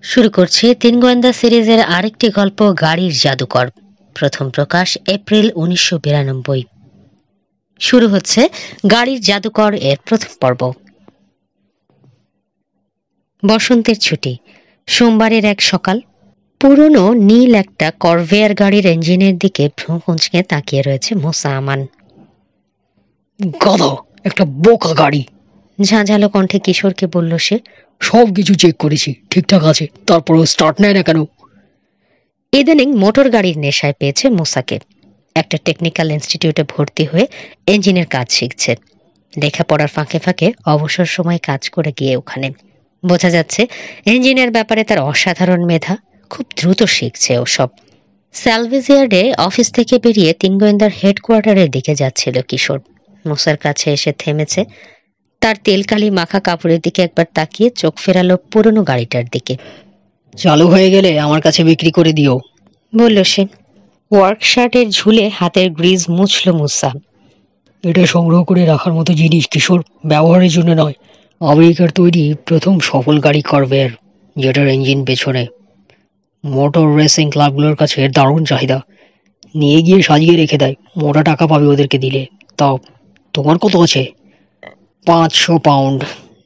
শুরু করছি তিন গোয়েন্দা সিরিজের আরেকটি গল্প, গাড়ির জাদুকর। প্রথম প্রকাশ এপ্রিল 1992। শুরু হচ্ছে গাড়ির জাদুকর এর প্রথম পর্ব। বসন্তের ছুটি, সোমবারের এক সকাল। পুরনো নীল একটা করভেয়ার গাড়ির ইঞ্জিনের দিকে ভ্রু কুঁচকে তাকিয়ে রয়েছে মুসা আমান। গাধা, একটা বোকা গাড়ি, ঝাঁঝালো কণ্ঠে কিশোরকে বলল সে। সবকিছু চেক করেছি, ঠিকঠাক আছে, তারপরেও স্টার্ট নেয় না কেন? ইদানিং মোটর গাড়ির নেশায় পেয়েছে মুসাকে। একটা টেকনিক্যাল ইনস্টিটিউটে ভর্তি হয়ে ইঞ্জিনের কাজ শিখছে। লেখাপড়ার ফাঁকে ফাঁকে অবসর সময় কাজ করে গিয়ে ওখানে। বোঝা যাচ্ছে ইঞ্জিনের ব্যাপারে তার অসাধারণ মেধা, খুব দ্রুত শিখছে ওসব। স্যালভেজ ইয়ার্ডে অফিস থেকে বেরিয়ে তিন গোয়েন্দার হেডকোয়ার্টারের দিকে যাচ্ছিল কিশোর। মুসার কাছে এসে থেমেছে। তার তেলকালি মাখা কাপড়ের দিকে একবার তাকিয়ে চোখ ফেরালো পুরনো গাড়িটার দিকে। চালু হয়ে গেলে আমার কাছে বিক্রি করে দিও, বলল সে। ওয়ার্কশার্টের ঝুলে হাতের গ্রিজ মুছল মুসা। এটা সংগ্রহ করে রাখার মতো জিনিস কিশোর, ব্যবহারের জন্য নয়। আমেরিকার তৈরি প্রথম সফল গাড়ি করভেয়ার, যেটার ইঞ্জিন পেছনে। মোটর রেসিং ক্লাবগুলোর কাছে এর দারুণ চাহিদা। নিয়ে গিয়ে সাজিয়ে রেখে দেয়, মোটা টাকা পাবে ওদেরকে দিলে। তাও তোমার কত আছে? 500 পাউন্ড,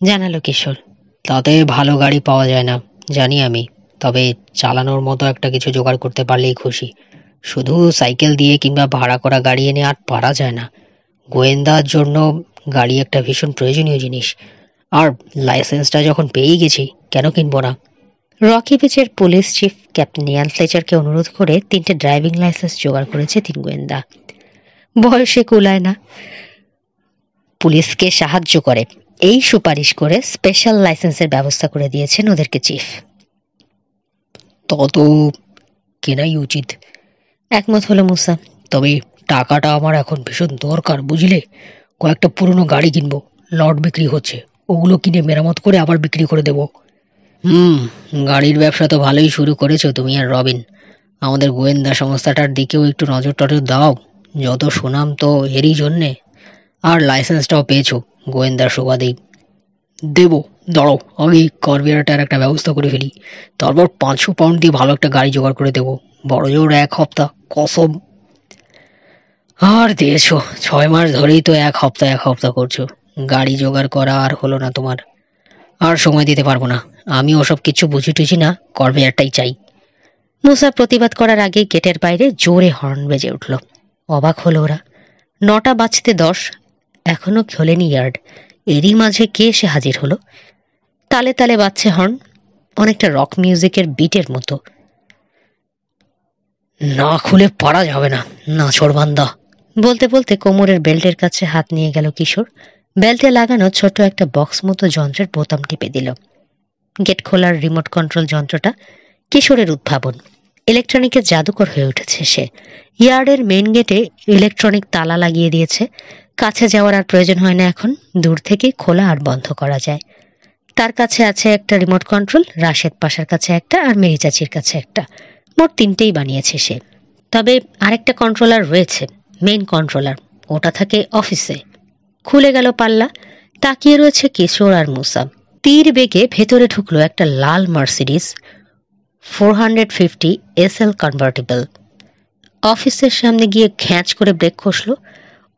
জানালো কিশোর। তাতে ভালো গাড়ি পাওয়া যায় না, জানি আমি। তবে চালানোর মতো একটা কিছু জোগাড় করতে পারলেই খুশি। শুধু সাইকেল দিয়ে কিংবা ভাড়া করা গাড়ি এনে আর পারা যায় না। গোয়েন্দার জন্য গাড়ি একটা ভীষণ প্রয়োজনীয় জিনিস। আর লাইসেন্সটা যখন পেয়ে গেছি, কেন কিনবো না? রকি বিচের পুলিশ চিফ ক্যাপ্টেন ইয়ান ফ্লেচারকে অনুরোধ করে 3টে ড্রাইভিং লাইসেন্স জোগাড় করেছে তিন গোয়েন্দা। বয়সে কুলায় না, পুলিশকে সাহায্য করে এই সুপারিশ করে স্পেশাল লাইসেন্সের ব্যবস্থা করে দিয়েছেন ওদেরকে চিফ। তত কেনাই উচিত, একমত হলো মুসা। তবে টাকাটা আমার এখন ভীষণ দরকার, বুঝলে। কয়েকটা পুরনো গাড়ি কিনবো, লট বিক্রি হচ্ছে, ওগুলো কিনে মেরামত করে আবার বিক্রি করে দেবো। গাড়ির ব্যবসা তো ভালোই শুরু করেছো তুমি আর রবিন। আমাদের গোয়েন্দা সংস্থাটার দিকেও একটু নজর টজর দাও। যত সুনাম তো এরই জন্যে। আর লাইসেন্সটাও পেয়েছো গোয়েন্দার সুবাদেই। দেবো, দাঁড়াও, আমি করভিয়ারটার একটা ব্যবস্থা করে ফেলি। তারপর 500 পাউন্ড দিয়ে ভালো একটা গাড়ি জোগাড় করে দেবো। বড় জোর 1 সপ্তাহ, কসম। আর দিয়েছো, 6 মাস ধরেই তো 1 সপ্তাহ 1 সপ্তাহ করছো। গাড়ি জোগাড় করা আর হলো না তোমার। আর সময় দিতে পারবো না, আমি ওসব কিছু বুঝি টুঝি না, করভিয়ারটাই চাই। মুসা প্রতিবাদ করার আগে গেটের বাইরে জোরে হর্ন বেজে উঠল। অবাক হলো ওরা। 9টা বাজতে 10, এখনো খোলেনি ইয়ার্ড। এরই মাঝে কে এসে হাজির হলো। তালে তালে বাজছে হর্ন, অনেকটা রক মিউজিকের বিটের মতো। না খুলে পারা যাবে না, নাছোড়বান্দা, বলতে বলতে কোমরের বেল্টের কাছে হাত নিয়ে গেল কিশোর। বেল্টে লাগানো ছোট একটা বক্স মতো যন্ত্রের বোতাম টিপে দিল। গেট খোলার রিমোট কন্ট্রোল যন্ত্রটা কিশোরের উদ্ভাবন। ইলেকট্রনিকের জাদুকর হয়ে উঠেছে সে। ইয়ার্ডের মেইন গেটে ইলেকট্রনিক তালা লাগিয়ে দিয়েছে। কাছে যাওয়ার আর প্রয়োজন হয় না এখন, দূর থেকে খোলা আর বন্ধ করা যায়। তার কাছে আছে একটা রিমোট কন্ট্রোল, রাশেদ পাশার কাছে একটা, আর মেরি চাচির কাছে একটা। মোট 3টেই বানিয়েছে সে। তবে আরেকটা কন্ট্রোলার রয়েছে, মেইন কন্ট্রোলার, ওটা থাকে অফিসে। খুলে গেল পাল্লা, তাকিয়ে রয়েছে কিশোর আর মুসা। তীর বেগে ভেতরে ঢুকলো একটা লাল মার্সিডিজ 450 SL কনভার্টেবল। অফিসের সামনে গিয়ে ঘ্যাঁচ করে ব্রেক কষল।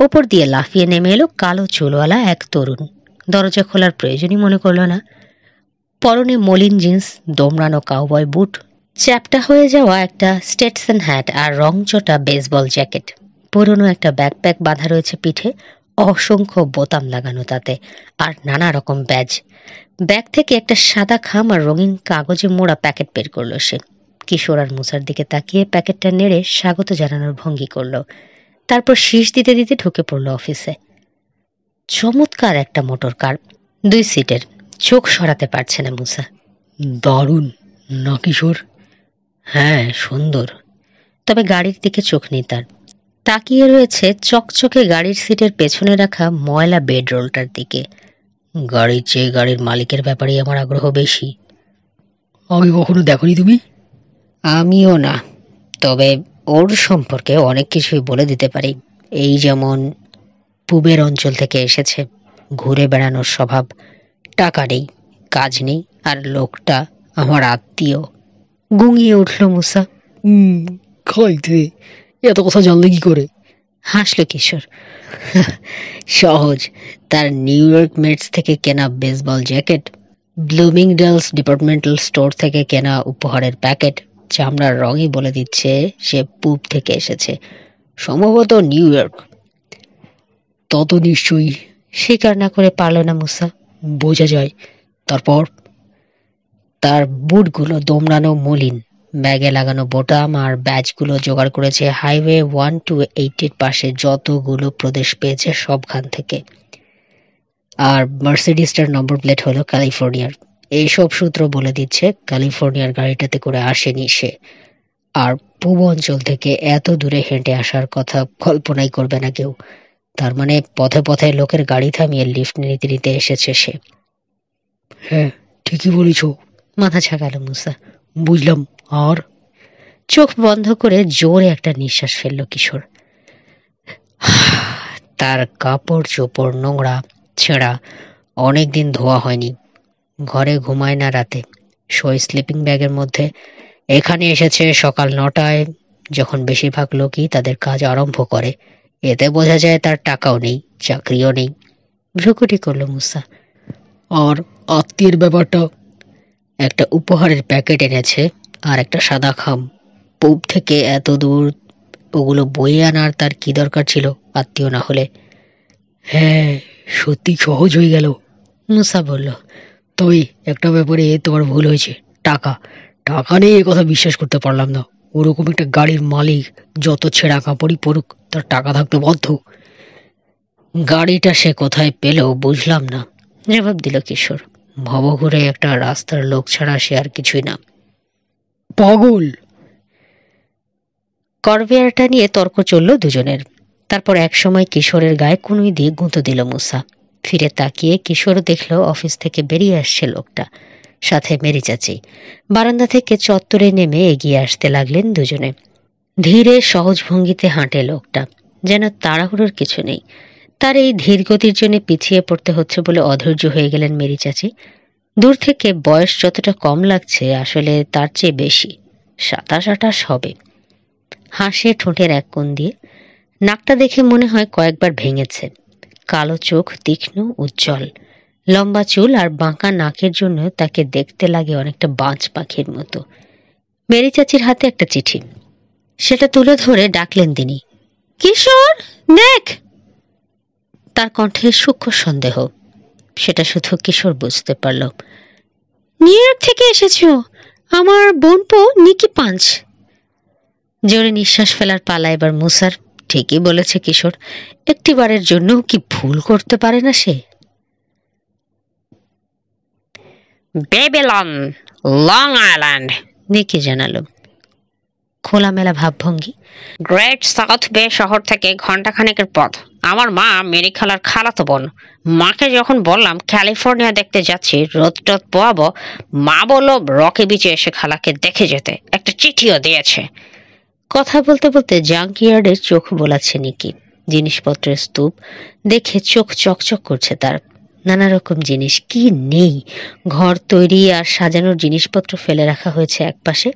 ওপর দিয়ে লাফিয়ে নেমে এলো কালো চুলওয়ালা এক তরুণ। দরজা খোলার প্রয়োজনই মনে করল না। পরনে মলিন জিন্স, দোমড়ানো কাউবয় বুট, চ্যাপটা হয়ে যাওয়া একটা স্টেটসন হ্যাট আর রংচটা বেসবল জ্যাকেট। পুরনো একটা ব্যাকপ্যাক বাঁধা রয়েছে পিঠে, অসংখ্য বোতাম লাগানো তাতে, আর নানা রকম ব্যাজ। ব্যাগ থেকে একটা সাদা খাম আর রঙিন কাগজে মোড়া প্যাকেট বের করলো সে। কিশোর আর মুসার দিকে তাকিয়ে প্যাকেটটা নেড়ে স্বাগত জানানোর ভঙ্গি করলো। তারপর শীষ দিতে দিতে ঢুকে পড়লো অফিসে। চমৎকার একটা মোটর কার, 2 সিটের। চোখ সরাতে পারছে না মুসা। দারুণ না কিশোর? হ্যাঁ, সুন্দর। তবে গাড়ির দিকে চোখ নেই তার। তাকিয়ে রয়েছে চকচকে গাড়ির সিটের পেছনে রাখা ময়লা বেডরোলটার দিকে। গাড়ির চেয়ে গাড়ির মালিকের ব্যাপারেই আমার আগ্রহ বেশি। আগে কখনো দেখোনি তুমি? আমিও না, তবে ওর সম্পর্কে অনেক কিছুই বলে দিতে পারি। এই যেমন পূবের অঞ্চল থেকে এসেছে, ঘুরে বেড়ানোর স্বভাব, টাকা নেই, কাজ নেই, আর লোকটা আমার আত্মীয়। গুঙিয়ে উঠল মুসা। খাইতে এত কথা জানলে কি করে? হাসল কিশোর। সহজ, তার নিউ ইয়র্ক মেটস থেকে কেনা বেসবল জ্যাকেট, ব্লুমিংডেলস ডিপার্টমেন্টাল স্টোর থেকে কেনা উপহারের প্যাকেট, চামড়ার রঙই বলে দিচ্ছে সে পূব থেকে এসেছে, সম্ভবত নিউ ইয়র্ক। তত নিশ্চয়ই। স্বীকার না করে পারল না মুসা। বোঝা যায়। তারপর? তার বুটগুলো দোমড়ানো মলিন, ব্যাগে লাগানো বোতাম আর ব্যাজগুলো জোগাড় করেছে হাইওয়ে 128-এর পাশে যতগুলো প্রদেশ পেয়েছে সবখান থেকে। আর মার্সিডিসটার নম্বর প্লেট হলো ক্যালিফোর্নিয়ার। এইসব সূত্র বলে দিচ্ছে ক্যালিফোর্নিয়ার গাড়িটাতে করে আসেনি সে, আর পূর্ব অঞ্চল থেকে এত দূরে হেঁটে আসার কথা কল্পনাই করবে না কেউ। তার মানে পথে পথে লোকের গাড়ি থামিয়ে লিফট নিতে নিতে এসেছে সে। হ্যাঁ, ঠিকই বলেছ। মাথা ঝাঁকাল মুসা। বুঝলাম। আর? চোখ বন্ধ করে জোরে একটা নিঃশ্বাস ফেলল কিশোর। তার কাপড় চোপড় নোংরা, ছেঁড়া, অনেকদিন ধোয়া হয়নি। ঘরে ঘুমায় না রাতে, শোয় স্লিপিং ব্যাগের মধ্যে। এখানে এসেছে সকাল 9টায়, যখন বেশিরভাগ লোকই তাদের কাজ আরম্ভ করে। এতে বোঝা যায় তার টাকাও নেই, চাকরিও নেই। ভ্রুকুটি করল মুসা। আর আত্মীয়ের ব্যাপারটা? একটা উপহারের প্যাকেট এনেছে আর একটা সাদা খাম। পূব থেকে এত দূর ওগুলো বয়ে আনার তার কি দরকার ছিল, আত্মীয় না হলে? হ্যাঁ, সত্যি সহজ হয়ে গেল, মুসা বলল। তবে একটা ব্যাপারে তোমার ভুল হয়েছে। টাকা টাকা নেই এ কথা বিশ্বাস করতে পারলাম না। ওরকম একটা গাড়ির মালিক যত ছেঁড়া কাপড়ই পরুক, তার টাকা থাকতে বাধ্য। গাড়িটা সে কোথায় পেল বুঝলাম না, জবাব দিল কিশোর। ভবঘুরে একটা রাস্তার লোক ছাড়া সে আর কিছুই না। পাগল। করভিয়ারটা নিয়ে তর্ক চলল দুজনের। তারপর একসময় কিশোরের গায়ে কুনুই দিয়ে গুঁতো দিল মুসা। ফিরে তাকিয়ে কিশোর দেখল অফিস থেকে বেরিয়ে আসছে লোকটা, সাথে মেরি চাচি। বারান্দা থেকে চত্বরে নেমে এগিয়ে আসতে লাগলেন দুজনে। ধীরে সহজ ভঙ্গিতে হাঁটে লোকটা, যেন তাড়াহুড়োর কিছু নেই। তার এই ধীর গতির জন্য পিছিয়ে পড়তে হচ্ছে বলে অধৈর্য হয়ে গেলেন মেরি চাচি। দূর থেকে বয়স যতটা কম লাগছে, আসলে তার চেয়ে বেশি, 27-28 হবে। হাসে ঠোঁটের এক কোণ দিয়ে। নাকটা দেখে মনে হয় কয়েকবার ভেঙেছে। কালো চোখ, তীক্ষ্ণ, উজ্জ্বল। লম্বা চুল আর বাঁকা নাকের জন্য তাকে দেখতে লাগে অনেকটা বাজ পাখির মতো। মেরি চাচির হাতে একটা চিঠি, সেটা তুলে ধরে ডাকলেন তিনি। কিশোর, দেখ। তার কণ্ঠে সূক্ষ্ম সন্দেহ, সেটা শুধু কিশোর বুঝতে পারল। নিউ ইয়র্ক থেকে এসেছো, আমার বোনপো নিকি পাঞ্চ। জোরে নিঃশ্বাস ফেলার পালা এবার মুসার। ঠিকই বলেছে কিশোর, একটিবারের জন্য কি ভুল করতে পারে না সে? বেবিলন, লং আইল্যান্ড, নিকি জানালো, খোলামেলা ভাবভঙ্গি। গ্রেট সাউথ বে শহর থেকে ঘন্টাখানেকের পথ। আমার মা মেরি খালার খালাতো বোন। মাকে যখন বললাম ক্যালিফোর্নিয়া দেখতে যাচ্ছি, রোদ টোদ পোয়াবো, মা বলল রকি বিচে এসে খালাকে দেখে যেতে, একটা চিঠিও দিয়েছে। কথা বলতে বলতে জাঙ্কইয়ার্ডের চোখ বোলাচ্ছে নিকি। জিনিসপত্রের স্তূপ দেখে চোখ চকচক করছে তার। নানা রকম জিনিস, কি নেই! ঘর তৈরি আর সাজানোর জিনিসপত্র ফেলে রাখা হয়েছে একপাশে।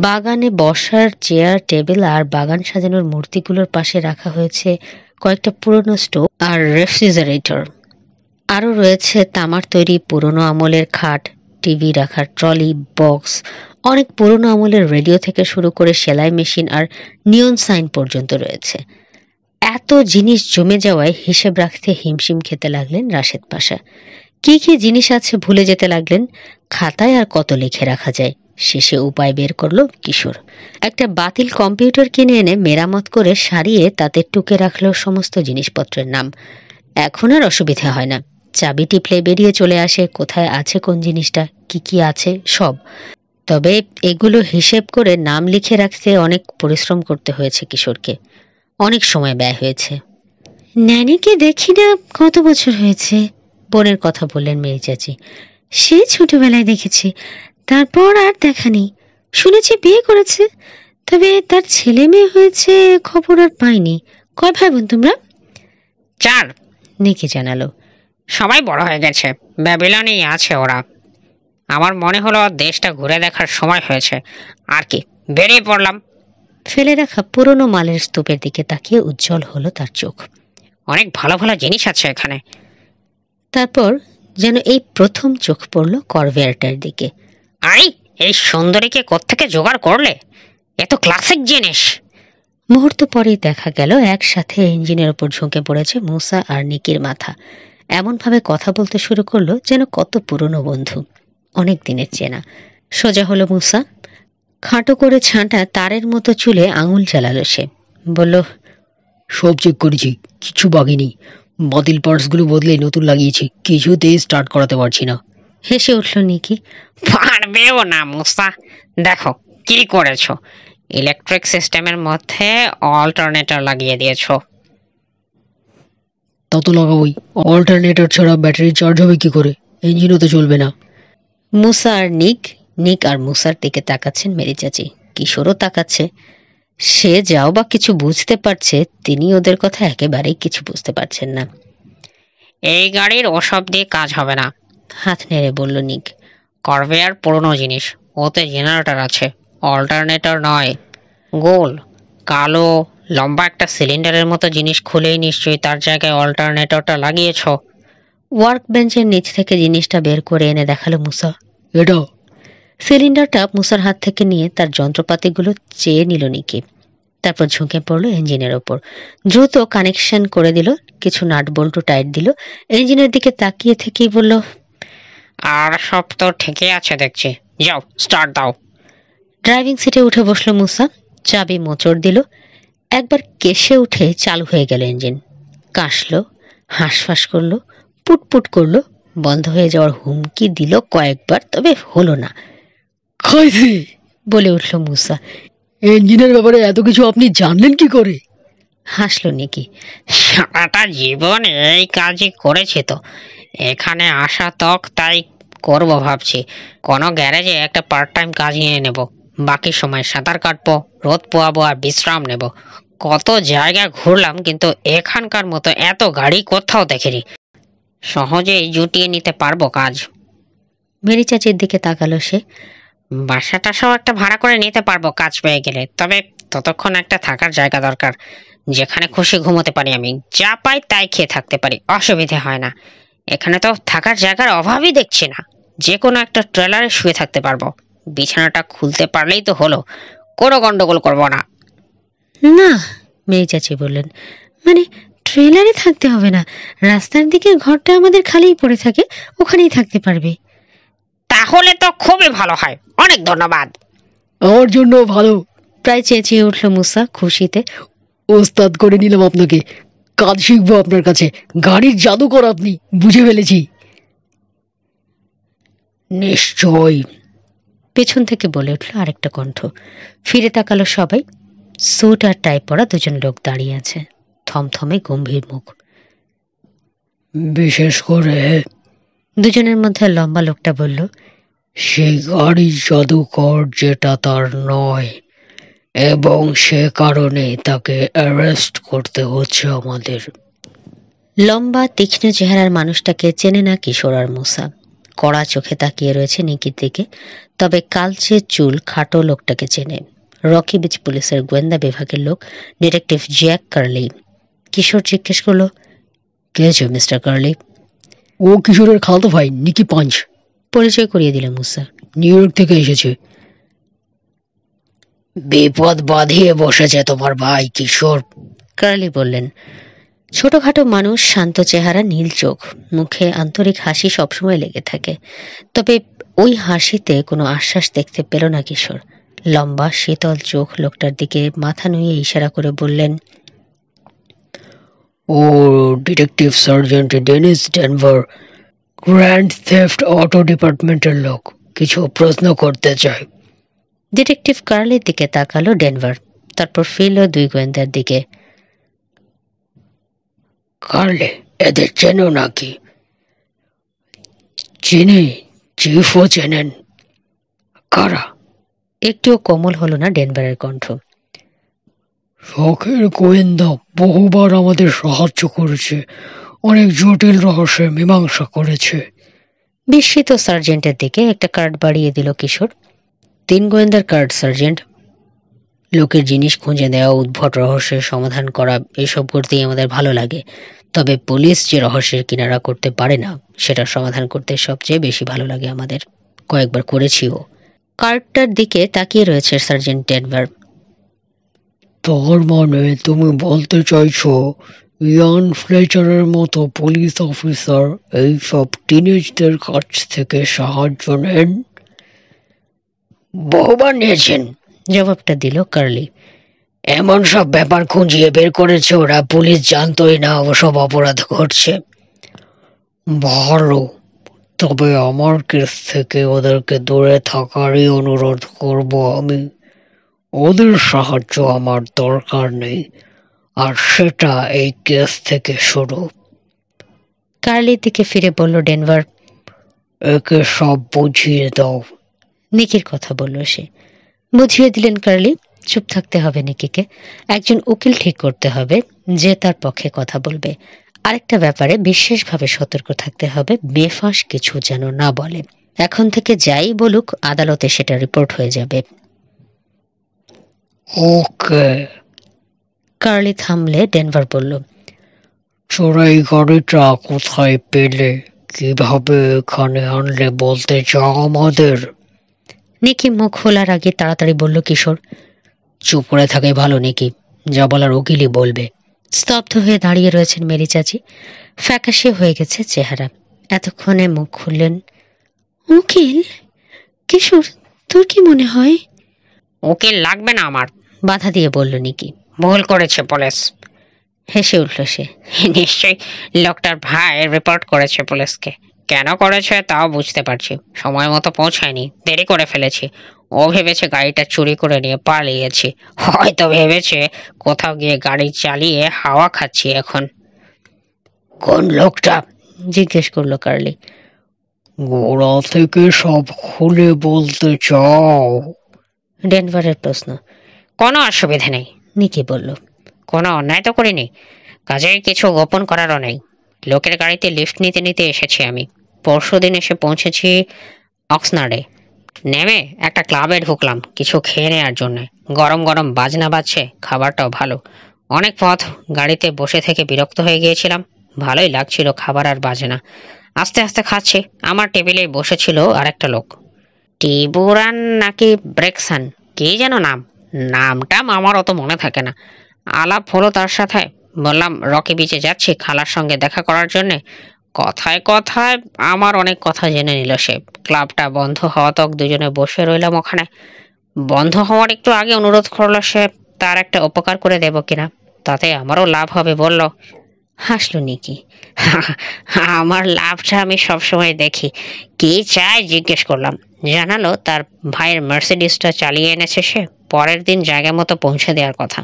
বাগানে বসার চেয়ার টেবিল আর বাগান সাজানোর মূর্তিগুলোর পাশে রাখা হয়েছে কয়েকটা পুরনো স্টোভ আর রেফ্রিজারেটর। আরও রয়েছে তামার তৈরি পুরনো আমলের খাট, টিভি রাখার ট্রলি, বক্স, অনেক পুরনো আমলের রেডিও থেকে শুরু করে সেলাই মেশিন আর নিয়ন সাইন পর্যন্ত রয়েছে। এত জিনিস জমে যাওয়ায় হিসেব রাখতে হিমশিম খেতে লাগলেন রাশেদ পাশা। কি কি জিনিস আছে ভুলে যেতে লাগলেন। খাতায় আর কত লিখে রাখা যায়। শেষে উপায় বের করলো কিশোর। একটা বাতিল কম্পিউটার কিনে এনে মেরামত করে সারিয়ে তাতে টুকে রাখলো সমস্ত জিনিসপত্রের নাম। এখন আর অসুবিধা হয় না, চাবি টিপলে বেরিয়ে চলে আসে কোথায় আছে কোন জিনিসটা, কি কি আছে সব। তবে এগুলো হিসেব করে নাম লিখে রাখতে অনেক পরিশ্রম করতে হয়েছে কিশোরকে, অনেক সময় ব্যয় হয়েছে। ন্যানিকে দেখি না কত বছর হয়েছে, বোনের কথা বললেন মেরি চাচি। সে ছোটবেলায় দেখেছি, তারপর আর দেখা নেই। শুনেছি বিয়ে করেছে, তবে তার ছেলে মেয়ে হয়েছে খবর আর পাইনি। কয় ভাই বোন তোমরা? 4, নিকি জানালো। সবাই বড় হয়ে গেছে, ব্যাবিলনেই আছে ওরা। আমার মনে হলো দেশটা ঘুরে দেখার সময় হয়েছে, আর কি বেরিয়ে পড়লাম। ফেলে রাখা পুরনো মালের স্তূপের দিকে তাকিয়ে উজ্জ্বল হলো তার চোখ। অনেক ভালো ভালো জিনিস আছে এখানে। তারপর যেন এই প্রথম চোখ পড়ল করভেয়ারটার দিকে। আরে, এই সুন্দরীকে কোত্থেকে জোগাড় করলে? এত ক্লাসিক জিনিস। মুহূর্ত পরেই দেখা গেল একসাথে ইঞ্জিনের ওপর ঝুঁকে পড়েছে মুসা আর নিকির মাথা। এমনভাবে কথা বলতে শুরু করলো যেন কত পুরনো বন্ধু, অনেক দিনের চেনা। সোজা হলো মুসা, খাটো করে ছাঁটা তারের মতো চুলে আঙুল চালালো সে। বলল, সব চেক করেছি, কিছু বাকি নেই। বাতিল পার্টসগুলো বদলে নতুন লাগিয়েছি, কিছুতেই স্টার্ট করাতে পারছি না। হেসে উঠল নিকি। পারবেও না মুসা, দেখো কি করেছো। ইলেকট্রিক সিস্টেমের মধ্যে অল্টারনেটর লাগিয়ে দিয়েছো। তা তো লাগাবোই, অল্টারনেটর ছাড়া ব্যাটারি চার্জ হবে কি করে? ইঞ্জিনও তো চলবে না। মুসা আর নিক আর মুসার দিকে তাকাচ্ছেন মেরি চাচি। কিশোরও তাকাচ্ছে। সে যাও বা কিছু বুঝতে পারছে, তিনি ওদের কথা একেবারেই কিছু বুঝতে পারছেন না। এই গাড়ির ওসব দিয়ে কাজ হবে না, হাত নেড়ে বলল নিক। করভেয়ার পুরনো জিনিস, ওতে জেনারেটর আছে, অল্টারনেটর নয়। গোল কালো লম্বা একটা সিলিন্ডারের মতো জিনিস খুলেই নিশ্চয়ই তার জায়গায় অল্টারনেটরটা লাগিয়েছো। ওয়ার্ক বেঞ্চের নিচ থেকে জিনিসটা বের করে এনে দেখালো মুসা। এটা সিলিন্ডারটা মুসার হাত থেকে নিয়ে তার যন্ত্রপাতিগুলো চেয়ে নিল নিকি। তারপর ঝুঁকে পড়লো ইঞ্জিনের ওপর, দ্রুত কানেকশন করে দিল, কিছু নাট বল্টু টাইট দিল। ইঞ্জিনের দিকে তাকিয়ে থেকেই বলল, আর সব তো ঠিকই আছে দেখছি, যাও স্টার্ট দাও। ড্রাইভিং সিটে উঠে বসলো মুসা, চাবি মোচড় দিল। একবার কেশে উঠে চালু হয়ে গেল ইঞ্জিন। কাশলো, হাঁসফাঁস করলো, পুটপুট করলো, বন্ধ হয়ে যাওয়ার হুমকি দিল কয়েকবার, তবে হলো না। খাইছে বলে উঠল মুসা। ইঞ্জিনের ব্যাপারে এত কিছু আপনি জানলেন কি করে? হাসলো নিকি। সারাটা জীবন এই কাজই করেছি তো, এখানে আসা তক তাই করব ভাবছি। কোনো গ্যারেজে একটা পার্ট টাইম কাজ নিয়ে নেব, বাকি সময় সাঁতার কাটবো, রোদ পোয়াবো আর বিশ্রাম নেব। কত জায়গা ঘুরলাম, কিন্তু এখানকার মতো এত গাড়ি কোথাও দেখিনি। সহজেই জুটিয়ে নিতে পারবো কাজ। মেরি চাচির দিকে তাকালো সে। বাসাটা সব একটা ভাড়া করে নিতে পারবো কাজ পেয়ে গেলে, তবে ততক্ষণ একটা থাকার জায়গা দরকার, যেখানে খুশি ঘুমোতে পারি। আমি যা পাই তাই খেয়ে থাকতে পারি, অসুবিধে হয় না। এখানে তো থাকার জায়গার অভাবই দেখছি না, যে কোনো একটা ট্রেলারে শুয়ে থাকতে পারবো। বিছানাটা খুলতে পারলেই তো হলো, কোনো গন্ডগোল করবো না। না, মেরি চাচি বললেন, মানে ট্রেলারে থাকতে হবে না, রাস্তার দিকে ঘরটা আমাদের খালিই পড়ে থাকে, ওখানেই থাকতে পারবে। তাহলে তো খুবই ভালো হয়, অনেক ধন্যবাদ। আমার জন্য ভালো। প্রায় চেঁচিয়ে উঠল মুসা খুশিতে। ওস্তাদ করে নিলাম আপনাকে, কাজ শিখবো আপনার কাছে। গাড়ির জাদুকর আপনি, বুঝে ফেলেছি। নিশ্চয়ই, পেছন থেকে বলে উঠল আরেকটা কণ্ঠ। ফিরে তাকালো সবাই। স্যুট আর টাই পরা দুজন লোক দাঁড়িয়ে আছে, থমথমে গম্ভীর মুখ। বিশেষ করে দুজনের মধ্যে লম্বা লোকটা বলল, সেই গাড়ির জাদুকর যেটা তার নয়, এবং সে কারণে তাকে অ্যারেস্ট করতে হচ্ছে আমাদের। লম্বা তীক্ষ্ণ চেহারার মানুষটাকে চেনে না কিশোর আর মুসা। কড়া চোখে তাকিয়ে রয়েছে নিকির দিকে, তবে কালচে চুল খাটো লোকটাকে চেনে। রকি বিচ পুলিশের গোয়েন্দা বিভাগের লোক, ডিটেকটিভ জ্যাক কার্লি। কিশোর জিজ্ঞেস করলো, কে আছো মিস্টার কার্লি? ও কিশোরের খালাতো ভাই, নিকি পাঞ্চ। পরিচয় করিয়ে দিল মুসা। নিউ ইয়র্ক থেকে এসেছে। বিপদ বাঁধিয়ে বসেছে তোমার ভাই কিশোর, কার্লি বললেন। ছোটখাটো মানুষ, শান্ত চেহারা, নীল চোখ, মুখে আন্তরিক হাসি সবসময় লেগে থাকে, তবে ওই হাসিতে কোনো আশ্বাস দেখতে পেল না কিশোর। লম্বা শীতল চোখ লোকটার দিকে মাথা নুয়ে ইশারা করে বললেন, ও detective sergeant Dennis Denver, grand theft auto ডিপার্টমেন্টের লোক, কিছু প্রশ্ন করতে চায়। ডিটেকটিভ কার্লির দিকে তাকালো ডেনভার, তারপর ফিরল দুই গোয়েন্দার দিকে। কার্লে, এদের চেনো নাকি? চিনি, চিফও চেনেন। কারা? একটুও কোমল হলো না ডেনভারের কণ্ঠ। শখের গোয়েন্দা, বহুবার আমাদের সাহায্য করেছে, অনেক জটিল রহস্যের মীমাংসা করেছে। বিস্মিত সার্জেন্টের দিকে একটা কার্ড বাড়িয়ে দিল কিশোর। 3 গোয়েন্দার কার্ড সার্জেন্ট। লোকের জিনিস খুঁজে দেওয়া, উদ্ভট রহস্যের সমাধান করা, এসব করতেই আমাদের ভালো লাগে। তবে পুলিশ যে রহস্যের কিনারা করতে পারে না, সেটার সমাধান করতে সবচেয়ে বেশি ভালো লাগে আমাদের। কয়েকবার করেছিও। কার্ডটার দিকে তাকিয়ে রয়েছে সার্জেন্ট ডেনভার। তার মানে তুমি বলতে চাইছো ইয়ান ফ্লেচারের মতো পুলিশ অফিসার এইসব টিনেজদের কাছ থেকে সাহায্য নেন? বহুবার নিয়েছেন, জবাবটা দিল কার্লি। এমন সব ব্যাপার খুঁজিয়ে বের করেছে ওরা, পুলিশ জানতোই না ওসব অপরাধ ঘটছে। ভালো, তবে আমার কেস থেকে ওদেরকে দূরে থাকারই অনুরোধ করব আমি। ওদের সাহায্য আমার দরকার নেই, আর সেটা এই কেস থেকে শুরু। কার্লির দিকে ফিরে বলল ডেনভার, একে সব বুঝিয়ে দাও। নিকির কথা বলল সে। বুঝিয়ে দিলেন কার্লি। চুপ থাকতে হবে নিকিকে। একজন উকিল ঠিক করতে হবে যে তার পক্ষে কথা বলবে। আরেকটা ব্যাপারে বিশেষভাবে সতর্ক থাকতে হবে, বেফাঁস কিছু যেন না বলে। এখন থেকে যাই বলুক, আদালতে সেটা রিপোর্ট হয়ে যাবে। ওকে। কার্লি থামলে ডেনভার বলল, চোরাই গাড়িটা কোথায় পেলে, কিভাবে এখানে আনলে বলতে চাও আমাদের? নিকি মুখ খোলার আগে তাড়াতাড়ি বলল কিশোর। চুপ করে থাকে ভালো নিকি, যা বলার উকিলই বলবে। স্তব্ধ হয়ে দাঁড়িয়ে রয়েছেন মেরি চাচি। ফ্যাকাশে হয়ে গেছে চেহারা। এতক্ষণে মুখ খুললেন। উকিল? কিশোর, তোর কি মনে হয়? উকিল লাগবে না আমার, বাধা দিয়ে বলল নিকি। ভুল করেছে পুলিশ। হেসে উঠল সে। নিশ্চয়ই লোকটার ভাই রিপোর্ট করেছে পুলিশকে। কেন করেছে তাও বুঝতে পারছি। সময় মতো পৌঁছায়নি, দেরি করে ফেলেছি। ও ভেবেছে গাড়িটা চুরি করে নিয়ে পালিয়েছি, হয়তো ভেবেছে কোথাও গিয়ে গাড়ি চালিয়ে হাওয়া খাচ্ছি এখন। কোন লোকটা? জিজ্ঞেস করলো কার্লি। গোড়া থেকে সব খুলে বলতে চাও? ডেনভারের প্রশ্ন। কোনো অসুবিধা নেই, নিকি বলল। কোনো অন্যায় তো করিনি, কাজেই কিছু গোপন করারও নেই। লোকের গাড়িতে লিফট নিতে নিতে এসেছি আমি। পরশুদিন এসে পৌঁছেছি অক্সনার্ডে। নেমে একটা ক্লাবে ঢুকলাম কিছু খেয়ে নেওয়ার জন্য। গরম গরম বাজনা বাজছে, খাবারটাও ভালো। অনেক পথ গাড়িতে বসে থেকে বিরক্ত হয়ে গিয়েছিলাম। ভালোই লাগছিল খাবার আর বাজনা। আস্তে আস্তে খাচ্ছি। আমার টেবিলে বসেছিল আর একটা লোক। টিবুরান নাকি ব্রেকসান, কি যেন নাম। নামটা আমার অত মনে থাকে না। আলাপ হলো তার সাথে। বললাম রকি বিচে যাচ্ছি খালার সঙ্গে দেখা করার জন্যে। কথায় কথায় আমার অনেক কথা জেনে নিল সে। ক্লাবটা বন্ধ হওয়া তক দুজনে বসে রইলাম ওখানে। বন্ধ হওয়ার একটু আগে অনুরোধ করলো সে তার একটা উপকার করে দেব কিনা, তাতে আমারও লাভ হবে বলল। হাসলো নিকি। আমার লাভটা আমি সবসময় দেখি। কি চাই জিজ্ঞেস করলাম। জানালো তার ভাইয়ের মার্সিডিসটা চালিয়ে এনেছে সে, পরের দিন জায়গা মতো পৌঁছে দেওয়ার কথা।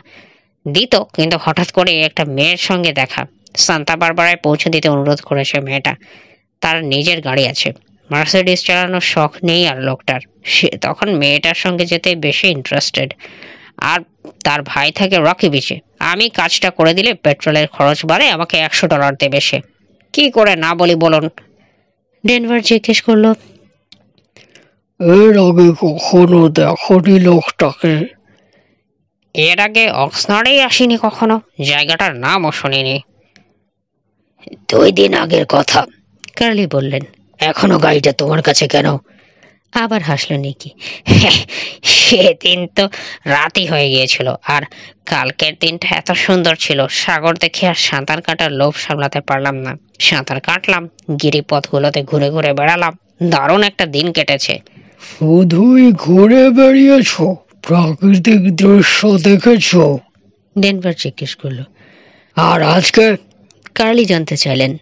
দিত, কিন্তু হঠাৎ করে একটা মেয়ের সঙ্গে দেখা। সান্তা বারবারায় পৌঁছে দিতে অনুরোধ করেছে মেয়েটা। তার নিজের গাড়ি আছে, মার্সিডিস চালানোর শখ নেই আর লোকটার। সে তখন মেয়েটার সঙ্গে যেতে বেশি ইন্টারেস্টেড। আর তার ভাই থাকে রকি বিচে। আমি কাজটা করে দিলে পেট্রোলের খরচ বাড়ে, আমাকে $100 দেবে সে। কি করে না বলি বলুন? ডেনভার জিজ্ঞেস করলো, এর আগে কখনো দেখনি লোকটাকে? এর আগে অক্সনার্ডেই আসিনি কখনো, জায়গাটার নামও শুনিনি। 2 দিন আগের কথা, কার্লি বললেন। এখনো গাড়িটা তোমার কাছে কেন? আবার হাসলো নিকি। সেদিন তো রাতই হয়ে গিয়েছিল, আর কালকের দিনটা এত সুন্দর ছিল, সাগর দেখে আর সাঁতার কাটার লোভ সামলাতে পারলাম না। সাঁতার কাটলাম, গিরিপথগুলোতে ঘুরে ঘুরে বেড়ালাম। দারুণ একটা দিন কেটেছে। শুধুই ঘুরে বেরিয়েছো, প্রাকৃতিক দৃশ্য দেখেছো? ডেনভার জিজ্ঞেস করলো। আর আজকে? কার্লি জানতে চাইলেন।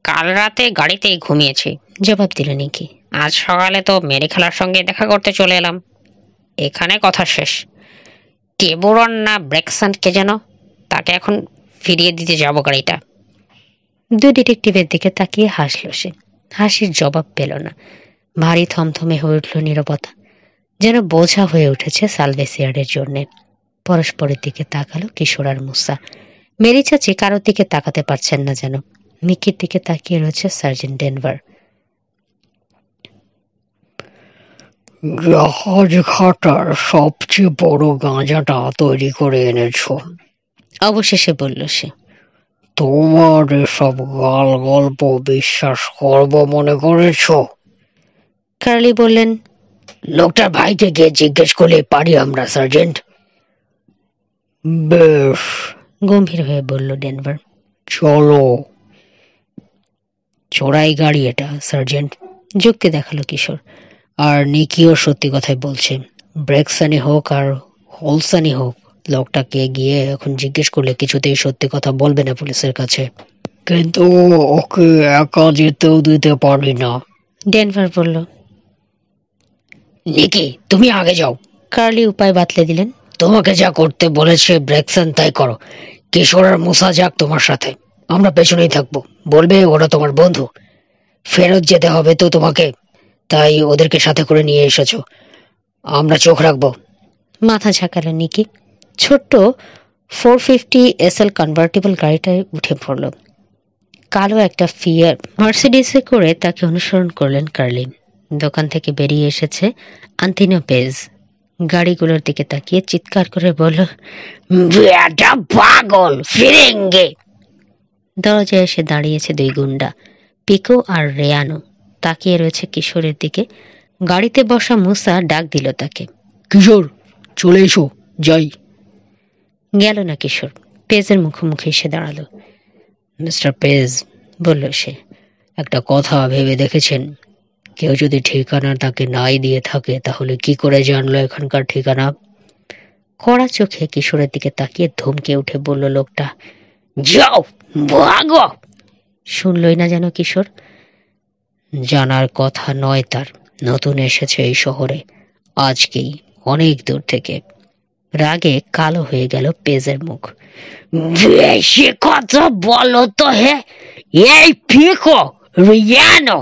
কাল রাতে গাড়িতেই ঘুমিয়েছি, জবাব দিল নিকি। আজ সকালে তো মেরি খালার সঙ্গে দেখা করতে চলে এলাম। এখানে কথা শেষ। টেবুরন না ব্রেকসান কে যেন, তাকে এখন ফিরিয়ে দিতে যাব গাড়িটা। 2 ডিটেকটিভের দিকে তাকিয়ে হাসলো সে। হাসির জবাব পেল না। ভারী থমথমে হয়ে উঠল নীরবতা, যেন বোঝা হয়ে উঠেছে সালভেসিয়ারের জন্যে। পরস্পরের দিকে তাকালো কিশোর আর মুসা। মেরি চাচি কারোর দিকে তাকাতে পারছেন না যেন। নিকির দিকে তাকিয়ে রয়েছে সার্জেন্ট ডেনভার। জাহাজ ঘাটার সবচেয়ে বড় গাঁজাটা তৈরি করে এনেছো। অবশেষে বলল সে। তোমার এসব গাল গল্প বিশ্বাস করব মনে করেছো? কার্লি বললেন, লোকটার ভাইকে গিয়ে জিজ্ঞেস করলে পারি আমরা, সার্জেন্ট। বেশ, গম্ভীর হয়ে বলল ডেনভার। চলো। চোরাই গাড়ি এটা, সার্জেন্ট, যুক্তি দেখালো কিশোর। আর নিকিও সত্যি কথাই বলছে। ব্রেকসানি হোক আর হোলসানি হোক, লোকটাকে গিয়ে এখন জিজ্ঞেস করলে কিছুতেই সত্যি কথা বলবে না পুলিশের কাছে। কিন্তু ওকে একা যেতেও দিতে পারি না, ডেনভার বলল। নিকি, তুমি আগে যাও। কার্লি উপায় বাতলে দিলেন। তোমাকে যা করতে বলেছে ব্রেকসান তাই করো। কিশোর আর মুসা যাক তোমার সাথে, আমরা পেছনেই থাকবো। বলবে ওরা তোমার বন্ধু, ফেরত যেতে হবে তো তোমাকে, তাই ওদেরকে সাথে করে নিয়ে এসেছো। আমরা চোখ রাখবো। মাথা ঝাঁকালো নিকি। ছোট্ট 450 SL কনভার্টেবল গাড়িটায় উঠে পড়ল। কালো একটা ফিয়ার মার্সিডিসে করে তাকে অনুসরণ করলেন কার্লি। দোকান থেকে বেরিয়ে এসেছে আন্তিনো পেজ। গাড়িগুলোর দিকে তাকিয়ে চিৎকার করে বলল, বেটা পাগল ফিরেঙ্গে। দরজায় এসে দাঁড়িয়েছে দুই গুন্ডা, পিকো আর রেয়ানো। তাকিয়ে রয়েছে কিশোরের দিকে। গাড়িতে বসা মুসা ডাক দিল তাকে। কিশোর, চলে এসো, যাই। গেল না কিশোর, পেজের মুখোমুখি এসে দাঁড়ালো। মিস্টার পেজ, বলল সে, একটা কথা ভেবে দেখেছেন? কেউ যদি ঠিকানা তাকে নাই দিয়ে থাকে তাহলে কি করে জানলো এখানকার ঠিকানা? কড়া চোখে কিশোরের দিকে তাকিয়ে ধমকে উঠে বলল লোকটা। যাও, ভাগো। শুনলই না যেন কিশোর। জানার কথা নয় তার, নতুন এসেছে এই শহরে আজকেই, অনেক দূর থেকে। রাগে কালো হয়ে গেল পেজের মুখ। বেশি কথা বলো তো হে, এই পিকো, রিয়ানো,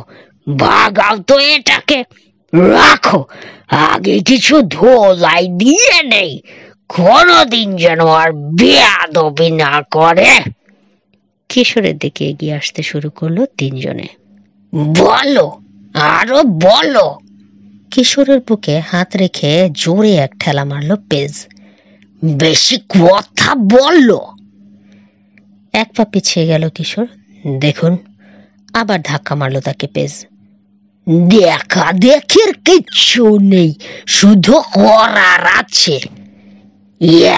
ভাগাও তো এটাকে। রাখো, আগে কিছু ধোলাই দিয়ে নেই, কোনোদিন যেন আর বেয়াদবি না করে। কিশোরের দিকে এগিয়ে আসতে শুরু করলো তিনজনে। বলো, আরো বলো। কিশোরের বুকে হাত রেখে জোরে এক ঠেলা মারল পেজ। বেশি কথা বললো। এক পা পিছিয়ে গেল কিশোর। দেখুন, আবার ধাক্কা মারল তাকে পেজ। দেখা দেখির কিচ্ছু নেই, শুধু করার আছে।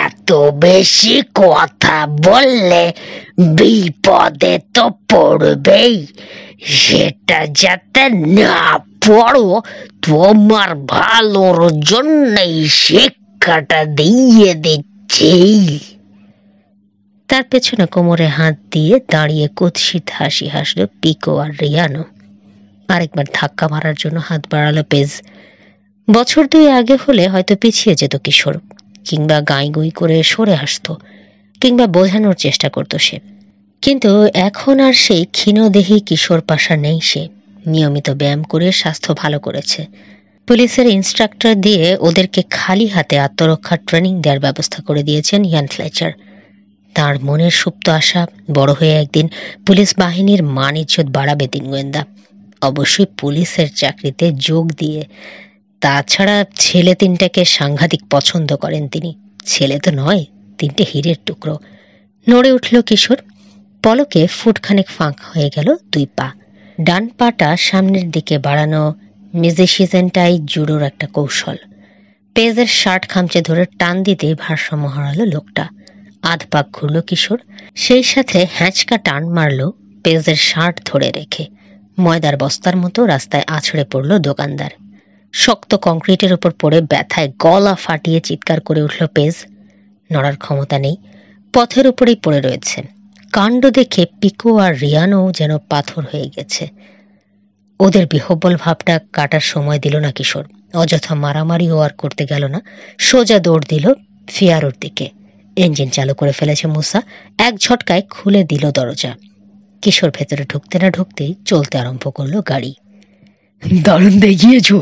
এত বেশি কথা বললে বিপদে তো পড়বেই, সেটা যাতে না পড়ো তোমার ভালোর জন্যই শিক্ষাটা দিয়ে দিচ্ছি। তার পেছনে কোমরে হাত দিয়ে দাঁড়িয়ে কুৎসিত হাসি হাসল পিকো আর রিয়ানো। আরেকবার ধাক্কা মারার জন্য হাত বাড়ালো পেজ। বছর 2 আগে হলে হয়তো পিছিয়ে যেত কিশোর, কিংবা গাঁই গুঁই করে সরে আসতো, কিংবা বোঝানোর চেষ্টা করতো সে। কিন্তু এখন আর সেই ক্ষীণদেহী কিশোর পাশা নেই সে। নিয়মিত ব্যায়াম করে স্বাস্থ্য ভালো করেছে। পুলিশের ইনস্ট্রাক্টর দিয়ে ওদেরকে খালি হাতে আত্মরক্ষার ট্রেনিং দেওয়ার ব্যবস্থা করে দিয়েছেন ইয়ান ফ্লেচার। তার মনের সুপ্ত আশা, বড় হয়ে একদিন পুলিশ বাহিনীর মান ইজ্জত বাড়াবে তিন গোয়েন্দা, অবশ্যই পুলিশের চাকরিতে যোগ দিয়ে। তাছাড়া ছেলে তিনটাকে সাংঘাতিক পছন্দ করেন তিনি। ছেলে তো নয়, 3টে হীরের টুকরো। নড়ে উঠল কিশোর। পলকে ফুটখানেক ফাঁক হয়ে গেল 2 পা। ডান পাটা সামনের দিকে বাড়ানো মিউজিশিয়ানটাই জুডোর একটা কৌশল। পেজের শার্ট খামচে ধরে টান দিতে ভারসাম্য হারালো লোকটা। আধ পাক ঘুরল কিশোর, সেই সাথে হ্যাঁচকা টান মারল পেজের শার্ট ধরে রেখে। ময়দার বস্তার মতো রাস্তায় আছড়ে পড়ল দোকানদার। শক্ত কংক্রিটের উপর পড়ে ব্যথায় গলা ফাটিয়ে চিৎকার করে উঠল পেজ। নড়ার ক্ষমতা নেই, পথের উপরেই পড়ে রয়েছে। কাণ্ড দেখে পিকো আর রিয়ানো যেন পাথর হয়ে গেছে। ওদের বিহ্বল ভাবটা কাটার সময় দিল না কিশোর। অযথা মারামারিও আর করতে গেল না, সোজা দৌড় দিল ফিয়ারোর দিকে। ইঞ্জিন চালু করে ফেলেছে মুসা। এক ঝটকায় খুলে দিল দরজা। কিশোর ভেতরে ঢুকতে না ঢুকতেই চলতে আরম্ভ করলো গাড়ি। দারুণ দেখিয়েছো,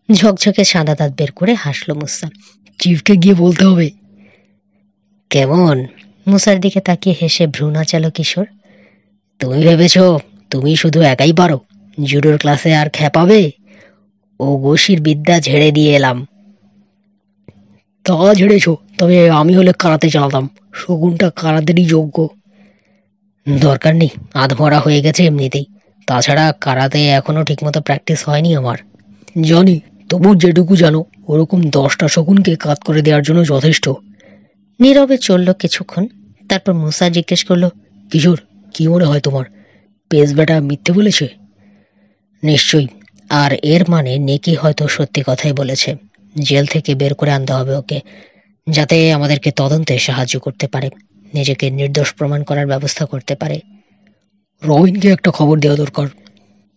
ঝকঝকে সাদা দাঁত বের করে হাসলো মুসা। চিফকে গিয়ে বলতে হবে। কেমন? মুসার দিকে তাকিয়ে হেসে ভ্রু নাচালো কিশোর। তুমি ভেবেছ তুমি শুধু একাই পারো? জুডোর ক্লাসে আর খেপাবে? ও ঘষির বিদ্যা ঝেড়ে দিয়ে এলাম। তা ঝেড়েছ, তবে আমি হলে কারাতে চালাতাম। শগুনটা কারাতেরই যোগ্য। দরকার নেই, আধমরা হয়ে গেছে এমনিতেই। তাছাড়া কারাতে এখনো ঠিকমতো প্র্যাকটিস হয়নি আমার। জানি, তবু যেটুকু জানো ওরকম 10টা শকুনকে কাত করে দেওয়ার জন্য যথেষ্ট। নীরবে চলল কিছুক্ষণ, তারপর মুসা জিজ্ঞেস করলো, কিশোর, কি মনে হয় তোমার? পেস বেটা মিথ্যে বলেছে? নিশ্চয়ই। আর এর মানে নেকি হয়তো সত্যি কথাই বলেছে। জেল থেকে বের করে আনতে হবে ওকে, যাতে আমাদেরকে তদন্তে সাহায্য করতে পারে, নিজেকে নির্দোষ প্রমাণ করার ব্যবস্থা করতে পারে। রবিনকে একটা খবর দেওয়া দরকার।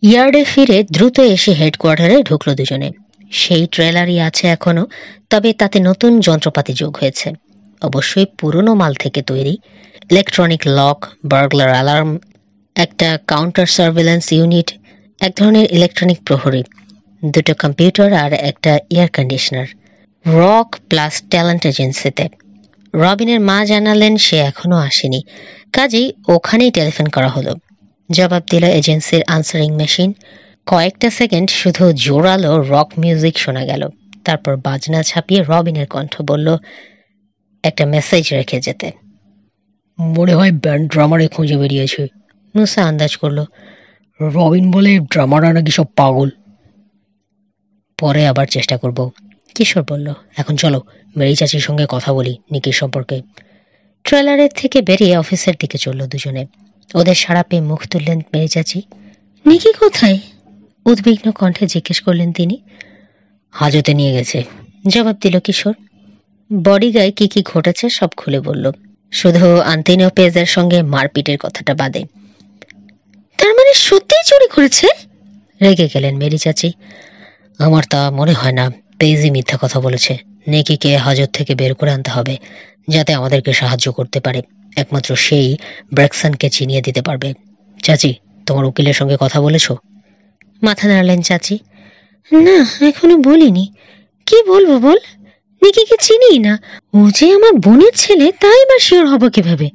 ইয়ার্ডে ফিরে দ্রুত এসে হেডকোয়ার্টারে ঢুকলো দুজনে। সেই ট্রেলারই আছে এখনো, তবে তাতে নতুন যন্ত্রপাতি যোগ হয়েছে। অবশ্যই পুরনো মাল থেকে তৈরি। ইলেকট্রনিক লক, বার্গলার অ্যালার্ম, একটা কাউন্টার সার্ভেলেন্স ইউনিট, এক ধরনের ইলেকট্রনিক প্রহরী, 2টো কম্পিউটার আর একটা air conditioner. Rock plus talent এজেন্সিতে। রবিনের মা জানালেন সে এখনো আসেনি, কাজেই ওখানেই টেলিফোন করা হলো। জবাব দিল এজেন্সির আনসারিং মেশিন। কয়েকটা সেকেন্ড শুধু জোরালো রক মিউজিক শোনা গেল, তারপর বাজনা ছাপিয়ে রবিনের কণ্ঠ বলল, একটা মেসেজ রেখে যেতে। মনে হয় ব্যান্ড ড্রামারে খুঁজে বেরিয়েছে। মুসা আন্দাজ করলো। রবিন বলে ড্রামাররা নাকি সব পাগল। পরে আবার চেষ্টা করব, কিশোর বলল। এখন চলো মেরি চাচির সঙ্গে কথা বলি নিকির সম্পর্কে। ট্রেলারের থেকে বেরিয়ে অফিসের দিকে চলল দুজনে। ওদের সাড়া পেয়ে মুখ তুললেন মেরি চাচি। নিকি কোথায়? উদ্বিগ্ন কণ্ঠে জিজ্ঞেস করলেন তিনি। হাজতে নিয়ে গেছে, জবাব দিল কিশোর। বডি গায়ে কি কি ঘটেছে সব খুলে বলল, শুধু আন্তিনিও পেজের সঙ্গে মারপিটের কথাটা বাদে। তার মানে সত্যিই চুরি করেছে? রেগে গেলেন মেরি চাচি। আমার তা মনে হয় না। পেজি মিথ্যা কথা বলেছে। নেকিকে হাজত থেকে বের করে আনতে হবে, যাতে আমাদেরকে সাহায্য করতে পারে। একমাত্র সেই ব্র্যাকসনকে চিনিয়ে দিতে পারবে। চাচি, তোমার উকিলের সঙ্গে কথা বলেছো? মাথা নাড়লেন চাচি। না, এখনো বলিনি। কি বলবো বল, নিকিকে চিনি না। ও যে আমার বোনের ছেলে, তাই বা শিওর হব কিভাবে?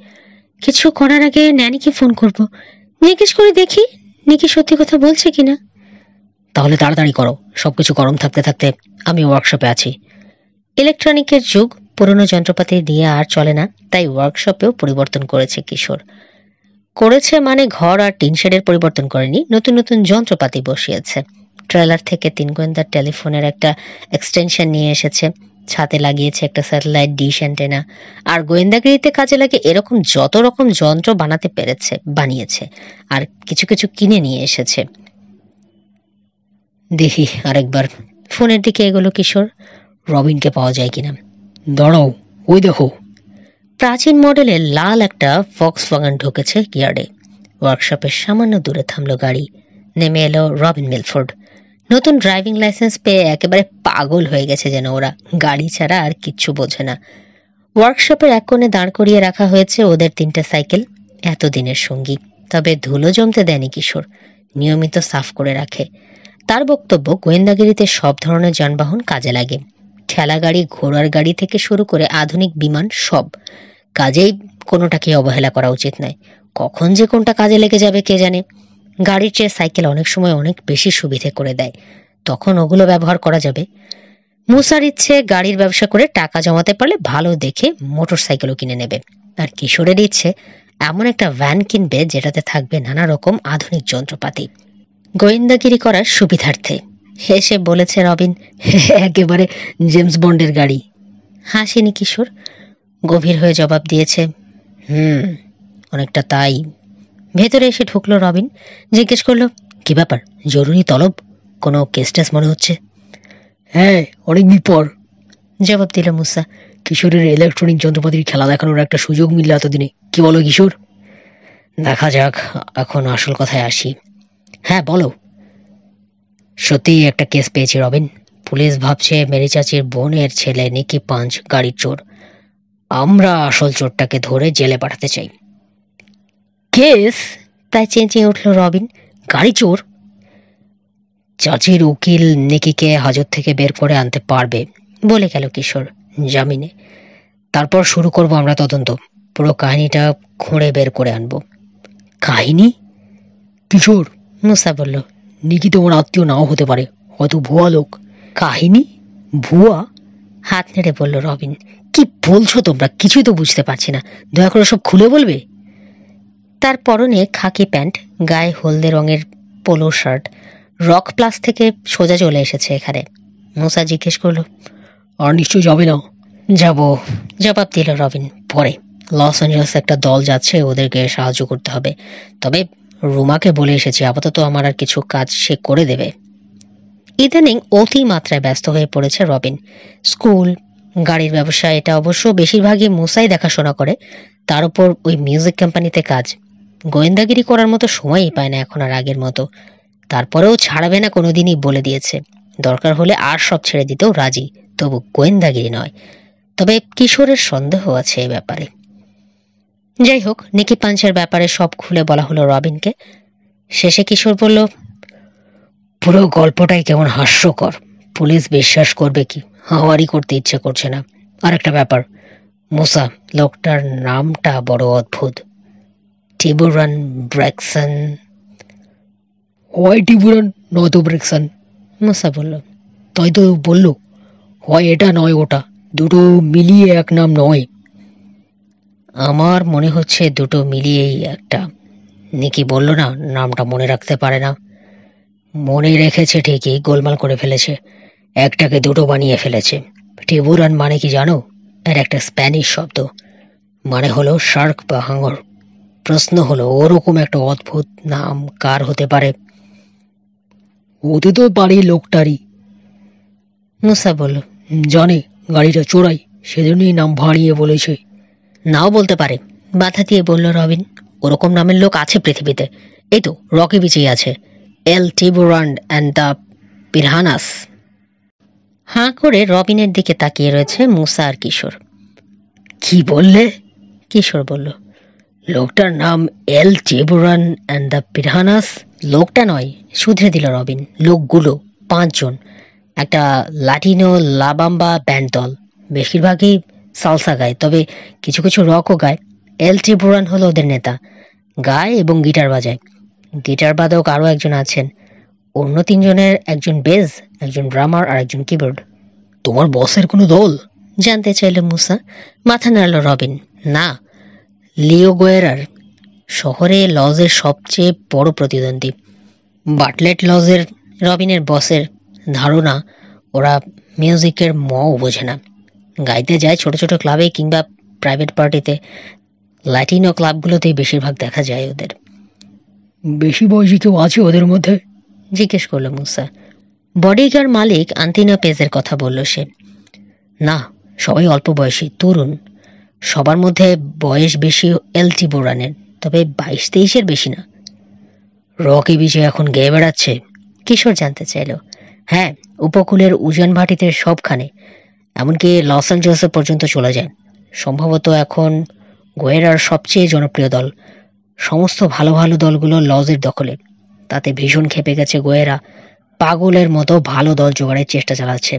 কিছু করার আগে ন্যানিকে ফোন করব, জিজ্ঞেস করে দেখি নিকি সত্যি কথা বলছে কিনা। তাহলে তাড়াতাড়ি করো, সবকিছু গরম থাকতে থাকতে আমি ওয়ার্কশপে আছি। ইলেকট্রনিকের যুগ, পুরনো যন্ত্রপাতি দিয়ে আর চলে না, তাই ওয়ার্কশপেও পরিবর্তন করেছে কিশোর। করেছে মানে ঘর আর টিন শেডের পরিবর্তন করেনি, নতুন নতুন যন্ত্রপাতি বসিয়েছে। ট্রেলার থেকে 3 গোয়েন্দার টেলিফোনের একটা এক্সটেনশন নিয়ে এসেছে, ছাদে লাগিয়েছে একটা স্যাটেলাইট ডিশ অ্যান্টেনা। আর গোয়েন্দাগিরিতে কাজে লাগে এরকম যত রকম যন্ত্র বানাতে পেরেছে বানিয়েছে, আর কিছু কিছু কিনে নিয়ে এসেছে। দেখি আরেকবার। ফোনের দিকে এগোলো কিশোর। রবিনকে পাওয়া যায় কিনা। দাঁড়াও, ওই দেখো। প্রাচীন মডেলের লাল একটা ফক্সওয়াগন ঢুকেছে ইয়ার্ডে। ওয়ার্কশপের সামান্য দূরে থামলো গাড়ি। নেমে এলো রবিন মিলফোর্ড। নতুন ড্রাইভিং লাইসেন্স পেয়ে একেবারে পাগল হয়ে গেছে যেন ওরা, গাড়ি ছাড়া আর কিচ্ছু বোঝে না। ওয়ার্কশপের এক কোণে দাঁড় করিয়ে রাখা হয়েছে ওদের 3টে সাইকেল, এতদিনের সঙ্গী। তবে ধুলো জমতে দেয়নি কিশোর, নিয়মিত সাফ করে রাখে। তার বক্তব্য, গোয়েন্দাগিরিতে সব ধরনের যানবাহন কাজে লাগে। ঠেলা গাড়ি, ঘোড়ার গাড়ি থেকে শুরু করে আধুনিক বিমান, সব কাজেই কোনোটাকে অবহেলা করা উচিত নয়। কখন যে কোনটা কাজে লেগে যাবে কে জানে। গাড়ির চেয়ে সাইকেল অনেক সময় অনেক বেশি সুবিধে করে দেয়, তখন ওগুলো ব্যবহার করা যাবে। মুসার ইচ্ছে গাড়ির ব্যবসা করে টাকা জমাতে পারলে ভালো দেখে মোটর সাইকেলও কিনে নেবে। আর কিশোরের ইচ্ছে এমন একটা ভ্যান কিনবে যেটাতে থাকবে নানা রকম আধুনিক যন্ত্রপাতি, গোয়েন্দাগিরি করার সুবিধার্থে। হেসে বলেছে রবিন, একেবারে জেমস বন্ডের গাড়ি। হাসিনি কিশোর, গভীর হয়ে জবাব দিয়েছে, অনেকটা তাই। ভেতরে এসে ঢুকলো রবিন। জিজ্ঞেস করলো, কি ব্যাপার, জরুরি তলব? কোনো কেস টেস মনে হচ্ছে? হ্যাঁ, অনেকদিন পর, জবাব দিল মুসা। কিশোরের ইলেকট্রনিক যন্ত্রপাতির খেলা দেখানোর একটা সুযোগ মিলল এতদিনে। কি বলো কিশোর? দেখা যাক, এখন আসল কথায় আসি। হ্যাঁ বলো। সত্যি একটা কেস পেয়েছি রবিন। পুলিশ ভাবছে মেরি চাচির বোনের ছেলে নিকি পাঞ্চ গাড়ির চোর। আমরা আসল চোরটাকে ধরে জেলে পাঠাতে চাই। কেস? তাই চেঁচিয়ে উঠল রবিন। গাড়ি চোর? চাচির উকিল নিকিকে হাজত থেকে বের করে আনতে পারবে বলে গেল কিশোর, জামিনে। তারপর শুরু করব আমরা তদন্ত। পুরো কাহিনীটা খুঁড়ে বের করে আনবো। কাহিনী? কিশোর, মুসা বলল, নিকি তোমার আত্মীয় নাও হতে পারে, হয়তো ভুয়া লোক। কাহিনী ভুয়া? হাত নেড়ে বলল রবিন। কি বলছো তোমরা? কিছুই তো বুঝতে পারছি না, দয়া করে সব খুলে বলবে। তার পরনে খাকি প্যান্ট, গায়ে হলদে রঙের পোলো শার্ট, রক প্লাস থেকে সোজা চলে এসেছে এখানে। মুসা জিজ্ঞেস করলো, আর নিশ্চয় যাবে না? যাব, জবাব দিল রবিন। পরে লস অ্যাঞ্জেলস একটা দল যাচ্ছে, ওদেরকে সাহায্য করতে হবে। তবে রুমাকে বলে এসেছি, আপাতত আমার আর কিছু কাজ সে করে দেবে। ইদানিং অতি মাত্রায় ব্যস্ত হয়ে পড়েছে রবিন। স্কুল, গাড়ির ব্যবসা, এটা অবশ্য বেশিরভাগই মুসাই দেখাশোনা করে। তার উপর ওই মিউজিক কোম্পানিতে কাজ। গোয়েন্দাগিরি করার মতো সময়ই পায় না এখন আর আগের মতো। তারপরেও ছাড়বে না কোনোদিনই বলে দিয়েছে। দরকার হলে আর সব ছেড়ে দিতেও রাজি, তবু গোয়েন্দাগিরি নয়। তবে কিশোরের সন্দেহ আছে এই ব্যাপারে। যাই হোক, নিকি পাঞ্চের ব্যাপারে সব খুলে বলা হলো রবিনকে। শেষে কিশোর বলল, পুরো গল্পটাই কেমন হাস্যকর। পুলিশ বিশ্বাস করবে কি? হাওয়ারি করতে ইচ্ছে করছে না। আর একটা ব্যাপার, মুসা লোকটার নামটা বড় অদ্ভুত। টিবুরান ব্রেকসন। হয় টিবুরান নয়তো ব্রেকসন, মুসা বলল। তাই তো বললো, হয় এটা নয় ওটা, দুটো মিলিয়ে এক নাম নয়। আমার মনে হচ্ছে দুটো মিলিয়েই একটা। নিকি বলল না নামটা মনে রাখতে পারে না। মনে রেখেছে ঠিকই, গোলমাল করে ফেলেছে। একটাকে দুটো বানিয়ে ফেলেছে। টিবুরান মানে কি জানো? এর একটা স্প্যানিশ শব্দ, মানে হলো শার্ক বা হাঙর। প্রশ্ন হলো ওরকম একটা অদ্ভুত নাম কার হতে পারে? হতে তো পারে লোকটারই। মুসা বলল, জানে গাড়িটা চোরাই, সেজন্যই নাম ভাঁড়িয়ে বলেছে। নাও বলতে পারে, বাধা দিয়ে বলল রবিন। ওরকম নামের লোক আছে পৃথিবীতে। এই তো রকি বিচেই আছে, এল টিবুরান অ্যান্ড দ্য পিরানহাস। হাঁ করে রবিনের দিকে তাকিয়ে রয়েছে মুসা আর কিশোর। কি বললে? কিশোর বলল, লোকটার নাম এল টিবুরান অ্যান্ড দ্য পিরানহাস? লোকটা নয়, শুধরে দিল রবিন। লোকগুলো 5 জন। একটা লাটিনো লাবাম্বা ব্যান্ড দল, বেশিরভাগই সালসা গায়, তবে কিছু কিছু রকও গায়। এল টিবুরান হলো ওদের নেতা, গায় এবং গিটার বাজায়। গিটার বাদক আরও একজন আছেন। অন্য 3 জনের একজন বেজ, একজন ড্রামার আর একজন কিবোর্ড। তোমার বসের কোনো দল? জানতে চাইল মুসা। মাথা নাড়ল রবিন। না, লিও গোয়েরার। শহরে লজের সবচেয়ে বড় প্রতিদ্বন্দ্বী। বাটলেট লজের রবিনের বসের ধারণা ওরা মিউজিকের মও বোঝে না। গাইতে যায় ছোট ছোট ক্লাবে কিংবা প্রাইভেট পার্টিতে। ল্যাটিনো ক্লাবগুলোতেই বেশিরভাগ দেখা যায় ওদের। বেশি বয়সী কেউ আছে ওদের মধ্যে? জিজ্ঞেস করলো মুসা। বডিগার্ড মালিক আন্তিনো পেজের কথা বলল সে। না, সবাই অল্প বয়সী, তরুণ। সবার মধ্যে বয়স বেশি এল টিবুরানের, তবে 22-23-এর বেশি না। রকি বিচে এখন গেয়ে বেড়াচ্ছে? কিশোর জানতে চাইল। হ্যাঁ, উপকূলের উজান ভাটিতে সবখানে, এমনকি লস অ্যাঞ্জেলস পর্যন্ত চলে যায়। সম্ভবত এখন গোয়েরার সবচেয়ে জনপ্রিয় দল। সমস্ত ভালো ভালো দলগুলো লজের দখলে। তাতে ভীষণ খেপে গেছে গোয়েরা। পাগলের মতো ভালো দল জোগাড়ের চেষ্টা চালাচ্ছে।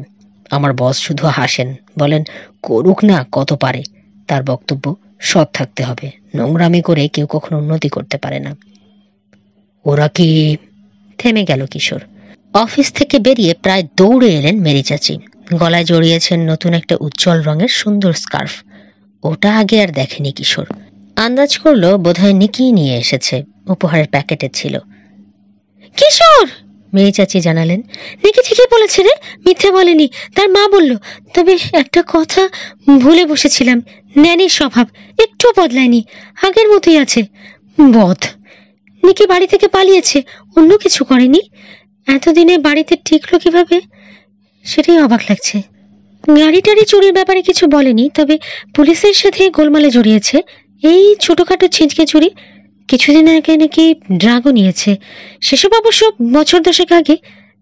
আমার বস শুধু হাসেন, বলেন করুক না, কত পারে। তার বক্তব্য, সৎ থাকতে হবে, নোংরামি করে কেউ কখনো উন্নতি করতে পারে না। ওরা কি? থেমে গেল কিশোর। অফিস থেকে বেরিয়ে প্রায় দৌড়ে এলেন মেরি চাচি। গলায় জড়িয়েছেন নতুন একটা উজ্জ্বল রঙের সুন্দর স্কার্ফ। ওটা আগে আর দেখেনি কিশোর। আন্দাজ করলো বোধহয় নিকি নিয়ে এসেছে, উপহারের প্যাকেটে ছিল। কিশোর, মেরি চাচি জানালেন, নিকি ঠিকই বলেছে রে, মিথ্যে বলেনি। তার মা বলল। তবে একটা কথা ভুলে বসেছিলাম, ন্যানির স্বভাব একটু বদলায়নি, আগের মতোই আছে। বদ, নিকি বাড়ি থেকে পালিয়েছে, অন্য কিছু করেনি। এতদিনে বাড়িতে টিকলো কিভাবে, সেটাই অবাক লাগছে। গাড়ি টাড়ি চুরির ব্যাপারে কিছু বলেনি, তবে পুলিশের সাথে গোলমালে জড়িয়েছে। এই ছোটখাটো ছিঁচকে চুরি। কিছুদিন আগে নাকি ড্রাগও নিয়েছে, সেসব অবশ্য বছর 10 আগে।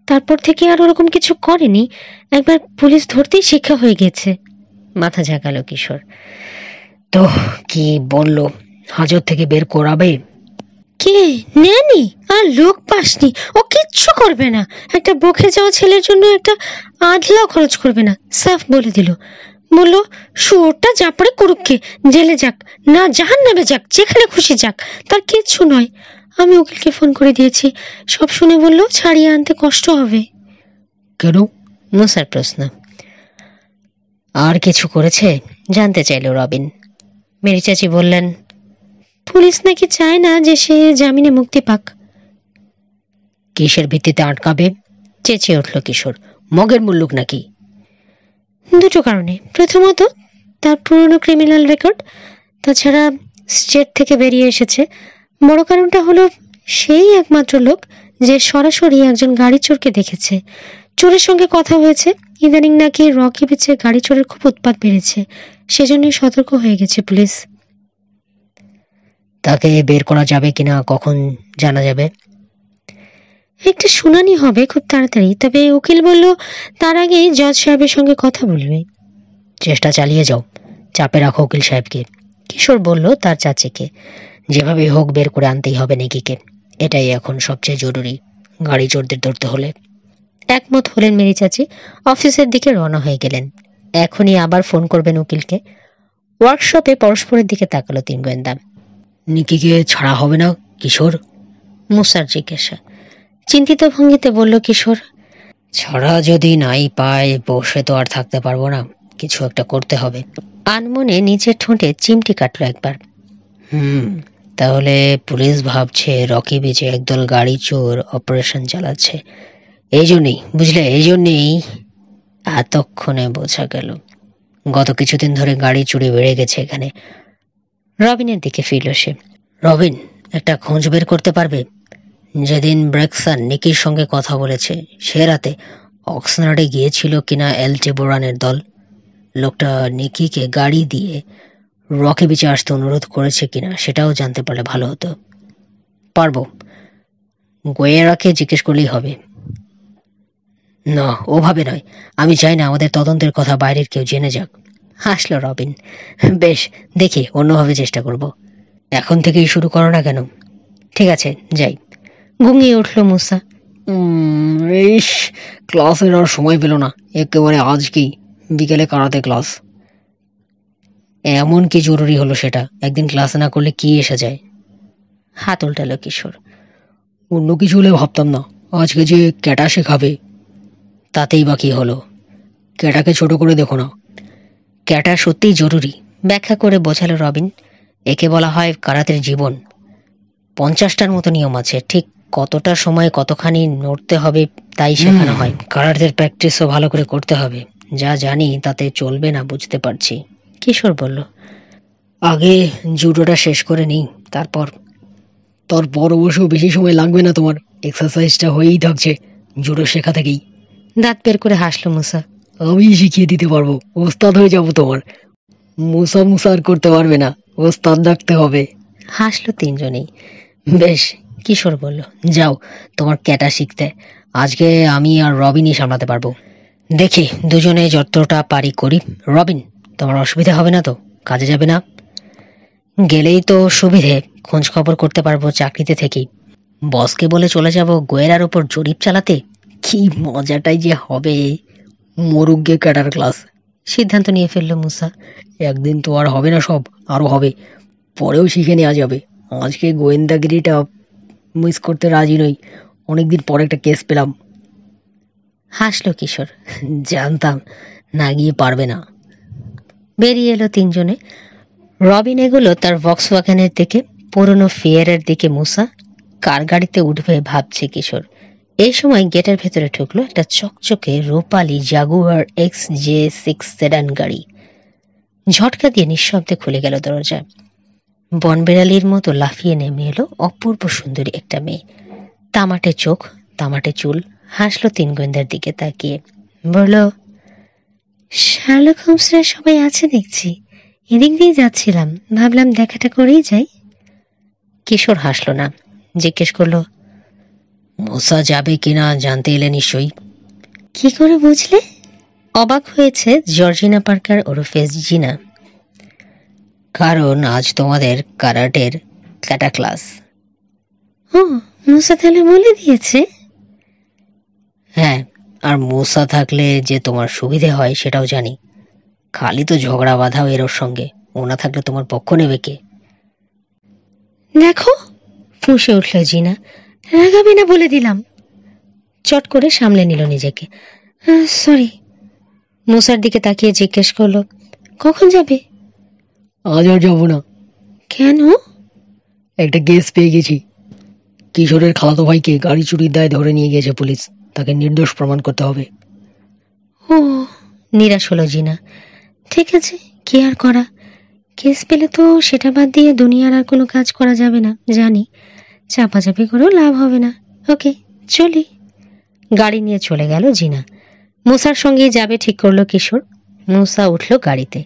তারপর থেকে আর ওরকম কিছু করেনি। একবার পুলিশ ধরতেই শিক্ষা হয়ে গেছে। মাথা ঝাঁকালো কিশোর। তো কি বললো? হাজত থেকে বের করাবে? কে? নেনি? আর লোক পাসনি, ও কিচ্ছু করবে না। একটা বকে যাওয়া ছেলের জন্য একটা আধলাও খরচ করবে না, সাফ বলে দিল। বলল শুয়োরটা যা পড়ে করুককে, জেলে যাক না জাহান্নামে যাক, যেখানে খুশি যাক, তার কিচ্ছু নয়। আমি উকিলকে ফোন করে দিয়েছি, সব শুনে বললো ছাড়িয়ে আনতে কষ্ট হবে। কেন? মুসার প্রশ্ন। আর কিছু করেছে জানতে চাইল রবিন। মেরি চাচি বললেন, পুলিশ নাকি চায় না যে সে জামিনে মুক্তি পাক। কিসের ভিত্তিতে আটকাবে? চেঁচিয়ে উঠল কিশোর। মগের মুল্লুক নাকি? দুটো কারণে। প্রথমত, তার পুরনো ক্রিমিনাল রেকর্ড, তাছাড়া স্টেট থেকে বেরিয়ে এসেছে। বড় কারণটা হলো সেই একমাত্র লোক যে সরাসরি একজন গাড়ি চোরকে দেখেছে। চোরের সঙ্গে কথা হয়েছে। ইদানিং নাকি রকি বিচে গাড়ি চোরের খুব উৎপাত বেড়েছে, সেজন্যই সতর্ক হয়ে গেছে পুলিশ। তাকে বের করা যাবে কিনা কখন জানা যাবে? একটা শুনানি হবে খুব তাড়াতাড়ি, তবে উকিল বলল তার আগেই জজ সাহেবের সঙ্গে কথা বলবে। চেষ্টা চালিয়ে যাও, চাপে রাখো উকিল সাহেবকে। কিশোর বলল তার চাচিকে। যেভাবে হোক বের করে আনতেই হবে নিকিকে, এটাই এখন সবচেয়ে জরুরি গাড়ি চোরদের ধরতে হলে। একমত হলেন মেরি চাচি। অফিসের দিকে রওনা হয়ে গেলেন। এখনই আবার ফোন করবেন উকিলকে। ওয়ার্কশপে পরস্পরের দিকে তাকালো তিন গোয়েন্দা। নিকিকে ছাড়া হবে না কিশোর? মুসার জিজ্ঞাসা। চিন্তিত ভঙ্গিতে বলল কিশোর, ছাড়া যদি নাই পায় বসে তো আর থাকতে পারবো না, কিছু একটা করতে হবে। আনমনে নিজের ঠোঁটে চিমটি কাটলো একবার। তাহলে পুলিশ ভাবছে রকি বিচে একদল গাড়ি চোর অপারেশন চালাচ্ছে। এই জন্যই বুঝলে, এই জন্যই এতক্ষণে বোঝা গেল গত কিছুদিন ধরে গাড়ি চুরি বেড়ে গেছে এখানে। রবিনের দিকে ফিরল সে। রবিন, একটা খোঁজ বের করতে পারবে যেদিন ব্রেকসন নিকির সঙ্গে কথা বলেছে সে রাতে অক্সনার্ডে গিয়েছিল কিনা এলটি বোরানের দল? লোকটা নিকিকে গাড়ি দিয়ে রকি বিচে আসতে অনুরোধ করেছে কিনা সেটাও জানতে পারলে ভালো হতো। পারবো, গোয়েরাকে জিজ্ঞেস করলেই হবে। না, ওভাবে নয়, আমি চাই না আমাদের তদন্তের কথা বাইরের কেউ জেনে যাক। হাসল রবিন। বেশ, দেখি অন্যভাবে চেষ্টা করব। এখন থেকেই শুরু করো না কেন? ঠিক আছে, যাই। ঘুমিয়ে উঠল মুসা। ক্লাসের আর সময় পেল না, একেবারে আজকেই বিকেলে কারাতে ক্লাস। এমন কি জরুরি হলো সেটা? একদিন ক্লাস না করলে কি এসে যায়? হাত উল্টালো কিশোর। অন্য কিছু হলে ভাবতাম না, আজকে যে ক্যাটা শেখাবে তাতেই বা কি হলো? ক্যাটাকে ছোট করে দেখো না। ক্যাটা সত্যিই জরুরি, ব্যাখ্যা করে বোঝালো রবিন। একে বলা হয় কারাতের জীবন। 50টার মতো নিয়ম আছে, ঠিক কতটা সময় কতখানি নড়তে হবে তাই শেখানো হয়। কারাতের প্র্যাকটিসও ভালো করে করতে হবে। যা জানি তাতে চলবে না বুঝতে পারছি, কিশোর বলল। আগে জুডোটা শেষ করে নিই, তারপর অবশ্য বেশি সময় লাগবে না তোমার। এক্সারসাইজটা হয়েই থাকছে জুডো শেখা থেকেই। দাঁত বের করে হাসলো মুসা। আমি শিখিয়ে দিতে পারবো, ওস্তাদ হয়ে যাবো তোমার। মুসা আর করতে পারবে না, ওস্তাদ ডাকতে হবে। হাসলো তিনজনেই। বেশ, কিশোর বলল, যাও তোমার ক্যাটা শিখতে। আজকে আমি আর রবিনই সামলাতে পারবো। দেখি দুজনে যতটা পারি করি। রবিন, তোমার অসুবিধা হবে না তো? কাজে যাবে না? গেলেই তো সুবিধে, খোঁজ খবর করতে পারবো চাকরিতে থেকেই। বসকে বলে চলে যাব গোয়েরার উপর জরিপ চালাতে। কি মজাটাই যে হবে। মরুগ্গে ক্যাটার ক্লাস। সিদ্ধান্ত নিয়ে ফেললো মুসা। একদিন তো আর হবে না সব, আরো হবে, পরেও শিখে নেওয়া যাবে। আজকে গোয়েন্দাগিরিটা মিস করতে রাজি নই। অনেকদিন পর একটা কেস পেলাম। হাসলো কিশোর। জানতাম না গিয়ে পারবে না। বেরিয়ে এলো তিনজনে। রবিন এগুলো তার ভক্সওয়াগনের দিকে, পুরনো ফিয়ারের দিকে মুসা কার গাড়িতে উঠবে ভাবছে কিশোর। এই সময় গেটের ভেতরে ঢুকলো একটা চকচকে রূপালী জাগুয়ার XJ6 সেডান গাড়ি। ঝটকা দিয়ে নিঃশব্দে খুলে গেল দরজা। বনবিড়ালির মতো লাফিয়ে নেমে এলো অপূর্ব সুন্দরী একটা মেয়ে। তামাটে চোখ, তামাটে চুল। হাসলো তিন গোয়েন্দার দিকে তাকিয়ে। বলল, শার্লক হোমসরা সবাই আছে দেখছি, এদিক দিয়ে যাচ্ছিলাম, ভাবলাম দেখাটা করেই যাই। কিশোর হাসলো না, জিজ্ঞেস করলো, মুসা যাবে কিনা জানতে এলে নিশ্চয়ই। কি করে বুঝলে? অবাক হয়েছে জর্জিনা পার্কার ওরফে জিনা। কারণ আজ তোমাদের কারাটের ক্যাটা ক্লাস। ও, মুসা তাহলে বলে দিয়েছে? হ্যাঁ, আর মুসা থাকলে যে তোমার সুবিধে হয় সেটাও জানি। খালি তো ঝগড়া বাঁধাও এর সঙ্গে, ওনা থাকলে তোমার পক্ষ নেবে কে? দেখো, ফুঁসে উঠল জিনা। রাগাবে না বলে দিলাম। চট করে সামলে নিল নিজেকে। সরি। মুসার দিকে তাকিয়ে জিজ্ঞেস করলো, কখন যাবে? আজ আর যাবো না। কেন? একটা কেস পেয়ে গেছি। কিশোরের খালাতো ভাইকে গাড়ি চুরির দায়ে ধরে নিয়ে গেছে পুলিশ। তাকে নির্দোষ প্রমাণ করতে হবে। ও, নিরাশ হলো জিনা। ঠিক আছে, কি আর করা। কেস পেলে তো সেটা বাদ দিয়ে দুনিয়ার আর কোনো কাজ করা যাবে না, জানি। চাপাচাপি করেও লাভ হবে না। ওকে, চলি। গাড়ি নিয়ে চলে গেল জিনা। মুসার সঙ্গে যাবে ঠিক করলো কিশোর। মুসা উঠল গাড়িতে।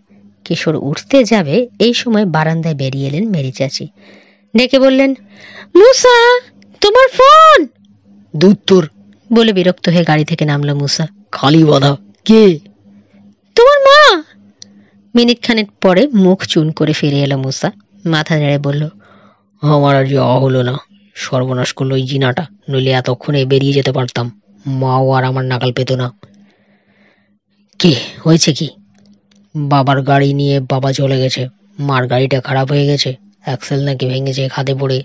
কিশোর উঠতে যাবে, এই সময় বারান্দায় বেরিয়ে এলেন মেরি চাচি। ডেকে বললেন, মুসা, তোমার ফোন। দূর তোর, বলে বিরক্ত হয়ে গাড়ি থেকে নামলো মুসা। খালি বাধা। কে? তোমার মা। মিনিট খানেক পরে মুখ চুন করে ফিরে এলো মুসা। মাথা নেড়ে বলল, আমার আর যাওয়া হলো না। সর্বনাশ করলো ওই জিনাটা, নইলে এতক্ষণে বেরিয়ে যেতে পারতাম। মাও আর আমার নাগাল পেত না। কি হয়েছে? কি? বাবার গাড়ি নিয়ে বাবা চলে গেছে। মার গাড়িটা খারাপ হয়ে গেছে, অ্যাক্সেল নাকি ভেঙেছে খাদে পড়ে।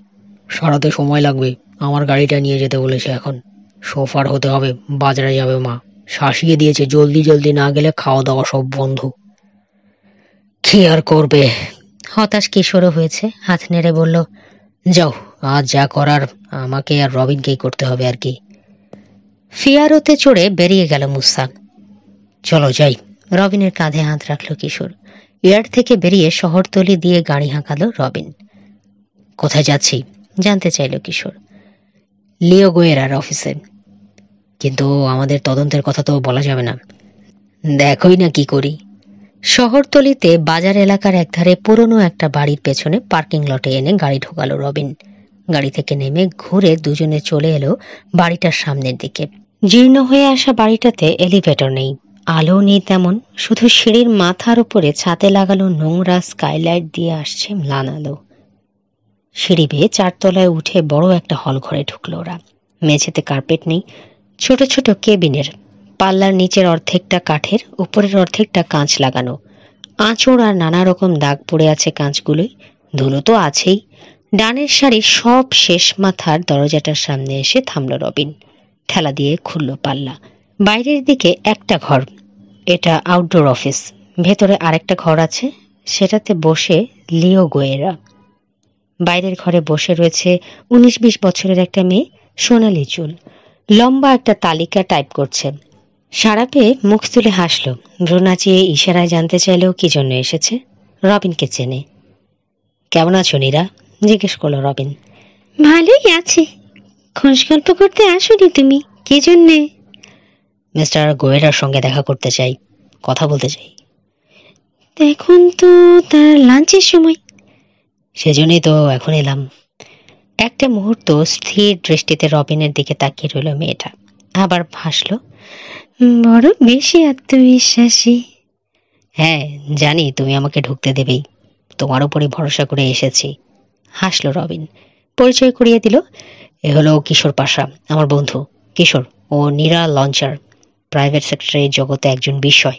সারাতে সময় লাগবে। আমার গাড়িটা নিয়ে যেতে বলেছে এখন। সোফার হতে হবে, বাজারে যাবে মা। শাসিয়ে দিয়েছে জলদি জলদি না গেলে খাওয়া দাওয়া সব বন্ধ। কি আর করবে? হতাশ কিশোরও হয়েছে, হাত নেড়ে বলল, যাও, আজ যা করার আমাকে আর রবিনকেই করতে হবে আর কি। ফিয়ারোতে চড়ে বেরিয়ে গেল মুসা। চলো যাই। রবিনের কাঁধে হাত রাখলো কিশোর। ইয়ার্ড থেকে বেরিয়ে শহরতলি দিয়ে গাড়ি হাঁকালো রবিন। কোথায় যাচ্ছি জানতে চাইল কিশোর। লিও গোয়েরার অফিসে। কিন্তু আমাদের তদন্তের কথা তো বলা যাবে না। দেখোই না কি করি। শহরতলিতে বাজার এলাকার একধারে পুরনো একটা বাড়ির পেছনে পার্কিং লটে এনে গাড়ি ঢোকালো রবিন। গাড়ি থেকে নেমে ঘুরে দুজনে চলে এলো বাড়িটার সামনের দিকে। জীর্ণ হয়ে আসা বাড়িটাতে এলিভেটর নেই, আলো নেই তেমন। শুধু সিঁড়ির মাথার উপরে ছাতে লাগালো নোংরা স্কাইলাইট দিয়ে আসছে ম্লান আলো। সিঁড়ি বেয়ে 4 তলায় উঠে বড় একটা হল ঘরে ঢুকলো ওরা। মেঝেতে কার্পেট নেই, ছোট ছোট কেবিনের। পাল্লার নিচের অর্ধেকটা কাঠের, উপরের অর্ধেকটা কাঁচ লাগানো। আঁচড় আর নানা রকম দাগ পড়ে আছে কাঁচগুলোই। ধুলো তো আছেই। ডানের সারি সব শেষ মাথার দরজাটার সামনে এসে থামল রবিন। ঠেলা দিয়ে খুলল পাল্লা। বাইরের দিকে একটা ঘর, এটা আউটডোর অফিস। ভেতরে আরেকটা ঘর আছে, সেটাতে বসে লিও গোয়েরা। বাইরের ঘরে বসে রয়েছে 19-20 বছরের একটা মেয়ে, সোনালি চুল। লম্বা একটা তালিকা টাইপ করছে। সারা পেয়ে মুখ তুলে হাসলো, ভ্রু নাচিয়ে ইশারায় জানতে চাইলেও কি জন্য এসেছে। রবিনকে চেনে। কেমন আছো নীরা? জিজ্ঞেস করলো রবিন। ভালোই আছে। খোঁজ গল্প করতে আসোনি তুমি? কি জন্যে? মিস্টার গোয়েরার সঙ্গে দেখা করতে চাই, কথা বলতে চাই। এখন তো তার লাঞ্চের সময়। সেজন্যই তো এখন এলাম। একটা মুহূর্ত স্থির দৃষ্টিতে রবিনের দিকে তাকিয়ে রইল মেয়েটা, আবার হাসলো। বড় বেশি আত্মবিশ্বাসী। হ্যাঁ জানি, তুমি আমাকে ঢুকতে দেবেই। তোমার উপরে ভরসা করে এসেছি। হাসলো রবিন। পরিচয় করিয়ে দিল। এ হলো কিশোর পাশা, আমার বন্ধু। কিশোর, ও নীরা লঞ্চার, প্রাইভেট সেক্রেটারি জগতে একজন বিস্ময়।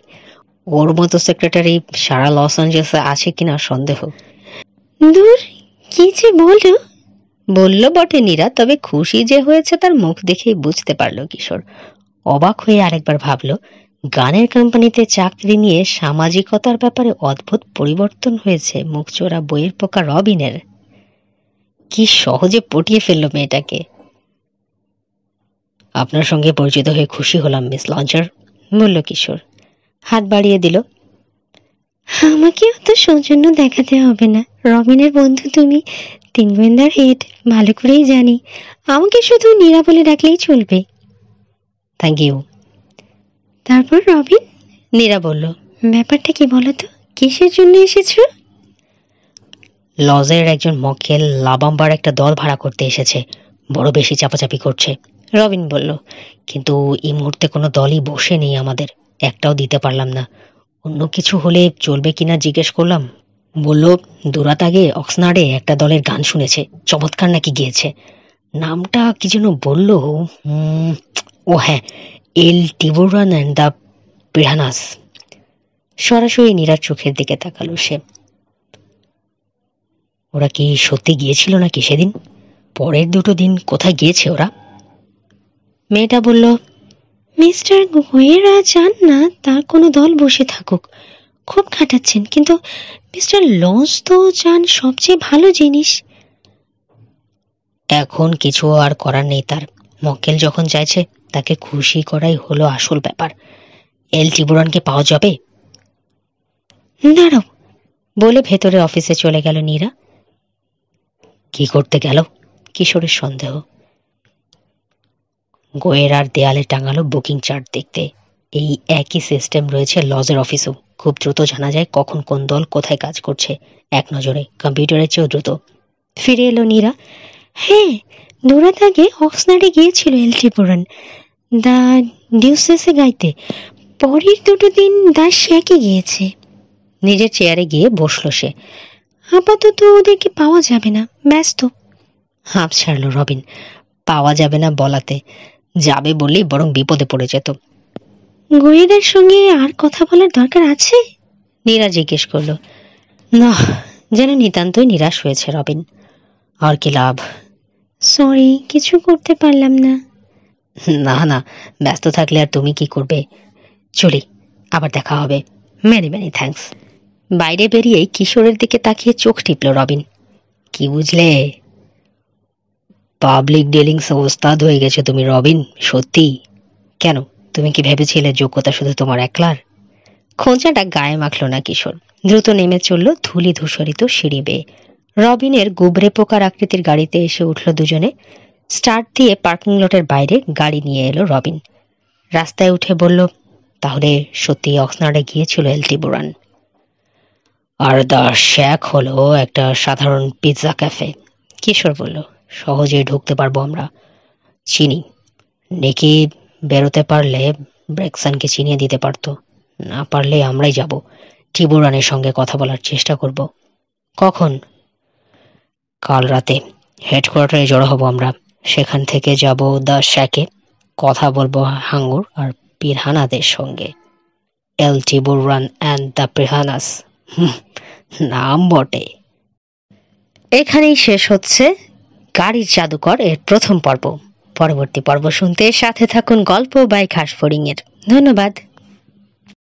ওর মতো সেক্রেটারি সারা লস অ্যাঞ্জেলেসে আছে কিনা সন্দেহ। দূর, কি যে বলো। বলল বটে নীরা, তবে খুশি যে হয়েছে তার মুখ দেখেই বুঝতে পারলো কিশোর। অবাক হয়ে আরেকবার ভাবলো, গানের কোম্পানিতে চাকরি নিয়ে সামাজিকতার ব্যাপারে অদ্ভুত পরিবর্তন হয়েছে মুখচোরা বইয়ের পোকা রবিনের। কি সহজে পটিয়ে ফেললো মেয়েটাকে। আপনার সঙ্গে পরিচিত হয়ে খুশি হলাম মিস লঞ্চার, বলল কিশোর। হাত বাড়িয়ে দিল। আমাকে অত সৌজন্য দেখাতে হবে না, রবিনের বন্ধু তুমি। 3 গোয়েন্দার হেড, ভালো করেই জানি। আমাকে শুধু নীরা বলে ডাকলেই চলবে। Thank you. তারপর রবিন? নীরা বলল। ব্যাপারটা কি বলো তো, কিসের জন্য এসেছো? লজের একজন মক্কেল লাবাম্বার একটা দল ভাড়া করতে এসেছে, বড় বেশি চাপাচাপি করছে। রবিন বলল। কিন্তু এই মুহূর্তে কোনো দলই বসে নেই আমাদের, একটাও দিতে পারলাম না। অন্য কিছু হলে চলবে কিনা জিজ্ঞেস করলাম। বলল দুরাত আগে অক্সনার্ডে একটা দলের গান শুনেছে, চমৎকার নাকি গিয়েছে। নামটা কি যেন বললো। ও হ্যাঁ, এল টিবোরান অ্যান্ড দ্য পিরানাস। সরাসরি নীরার চোখের দিকে তাকালো সে। ওরা কি সত্যি গিয়েছিল নাকি সেদিন? পরের 2 দিন কোথায় গিয়েছে ওরা? মেয়েটা বলল, মিস্টার গোয়েরা চান না তার কোনো দল বসে থাকুক, খুব খাটাচ্ছেন, কিন্তু মিস্টার লস তো চান সবচেয়ে ভালো জিনিস। এখন কিছু আর করার নেই তার। মক্কেল যখন চাইছে তাকে খুশি করাই হলো আসল ব্যাপার। এল টিবুরনকে পাওয়া যাবে? দাঁড়াও, বলে ভেতরে অফিসে চলে গেল নীরা। কি করতে গেল? কিশোরের সন্দেহ। গোয়েরার দেয়ালে টাঙালো বুকিং চার্ট দেখতে। এই একই সিস্টেম রয়েছে লজের অফিসেও। খুব দ্রুত জানা যায় কখন কোন দল কোথায় কাজ করছে, এক নজরে, কম্পিউটারের চেয়েও দ্রুত। ফিরে এলো নীরা। হ্যাঁ, দুরাত আগে অক্সনাডে গিয়েছিল এলটি পুরান দা ডিউসেসে গাইতে। পরের 2 দিন দা শ্যাকে গিয়েছে। নিজের চেয়ারে গিয়ে বসল সে। আপাতত ওদেরকে পাওয়া যাবে না, ব্যস্ত। হাঁপ ছাড়ল রবিন। পাওয়া যাবে না বলাতে, যাবে বললেই বরং বিপদে পড়ে যেত। গোয়েদার সঙ্গে আর কথা বলার দরকার আছে? নীরা জিজ্ঞেস করলো। না, যেন নিতান্তই নিরাশ হয়েছে রবিন। আর কি লাভ? সরি, কিছু করতে পারলাম না। না না, ব্যস্ত থাকলে আর তুমি কি করবে? চলি, আবার দেখা হবে। Many many thanks. বাইরে বেরিয়েই কিশোরের দিকে তাকিয়ে চোখ টিপল রবিন। কি বুঝলে? পাবলিক ডিলিংসে ওস্তাদ হয়ে গেছে তুমি রবিন, সত্যি। কেন, তুমি কি ভেবেছিলে যোগ্যতা শুধু তোমার একলার? খোঁচাটা গায়ে মাখল না কিশোর। দ্রুত নেমে চলল ধুলি ধূসরিত সিঁড়ি বেয়ে। রবিনের গুবরে পোকার আকৃতির গাড়িতে এসে উঠল দুজনে। স্টার্ট দিয়ে পার্কিং লটের বাইরে গাড়ি নিয়ে এলো রবিন। রাস্তায় উঠে বলল, তাহলে সত্যি অক্সনার্ডে গিয়েছিল এল টিবুরান? আর দা শ্যাক হলো একটা সাধারণ পিৎজা ক্যাফে। কিশোর বলল, সহজেই ঢুকতে পারবো আমরা। চিনি। নেকি বেরোতে পারলে ব্রেকসনকে চিনিয়ে দিতে পারতো। না পারলে আমরাই যাব। টিবুরানের সঙ্গে কথা বলার চেষ্টা করব। কখন? কাল রাতে হেডকোয়ার্টারে জড়ো হব আমরা। সেখান থেকে যাব দ্য শ্যাকে। কথা বলবো হাঙ্গুর আর পিরহানাদের সঙ্গে। এল টিবুরান অ্যান্ড দ্য পিরহানাস, নাম বটে। এখানেই শেষ হচ্ছে গাড়ির জাদুকর এর প্রথম পর্ব। পরবর্তী পর্ব শুনতে সাথে থাকুন গল্প বাই খাসফড়িং এর। ধন্যবাদ।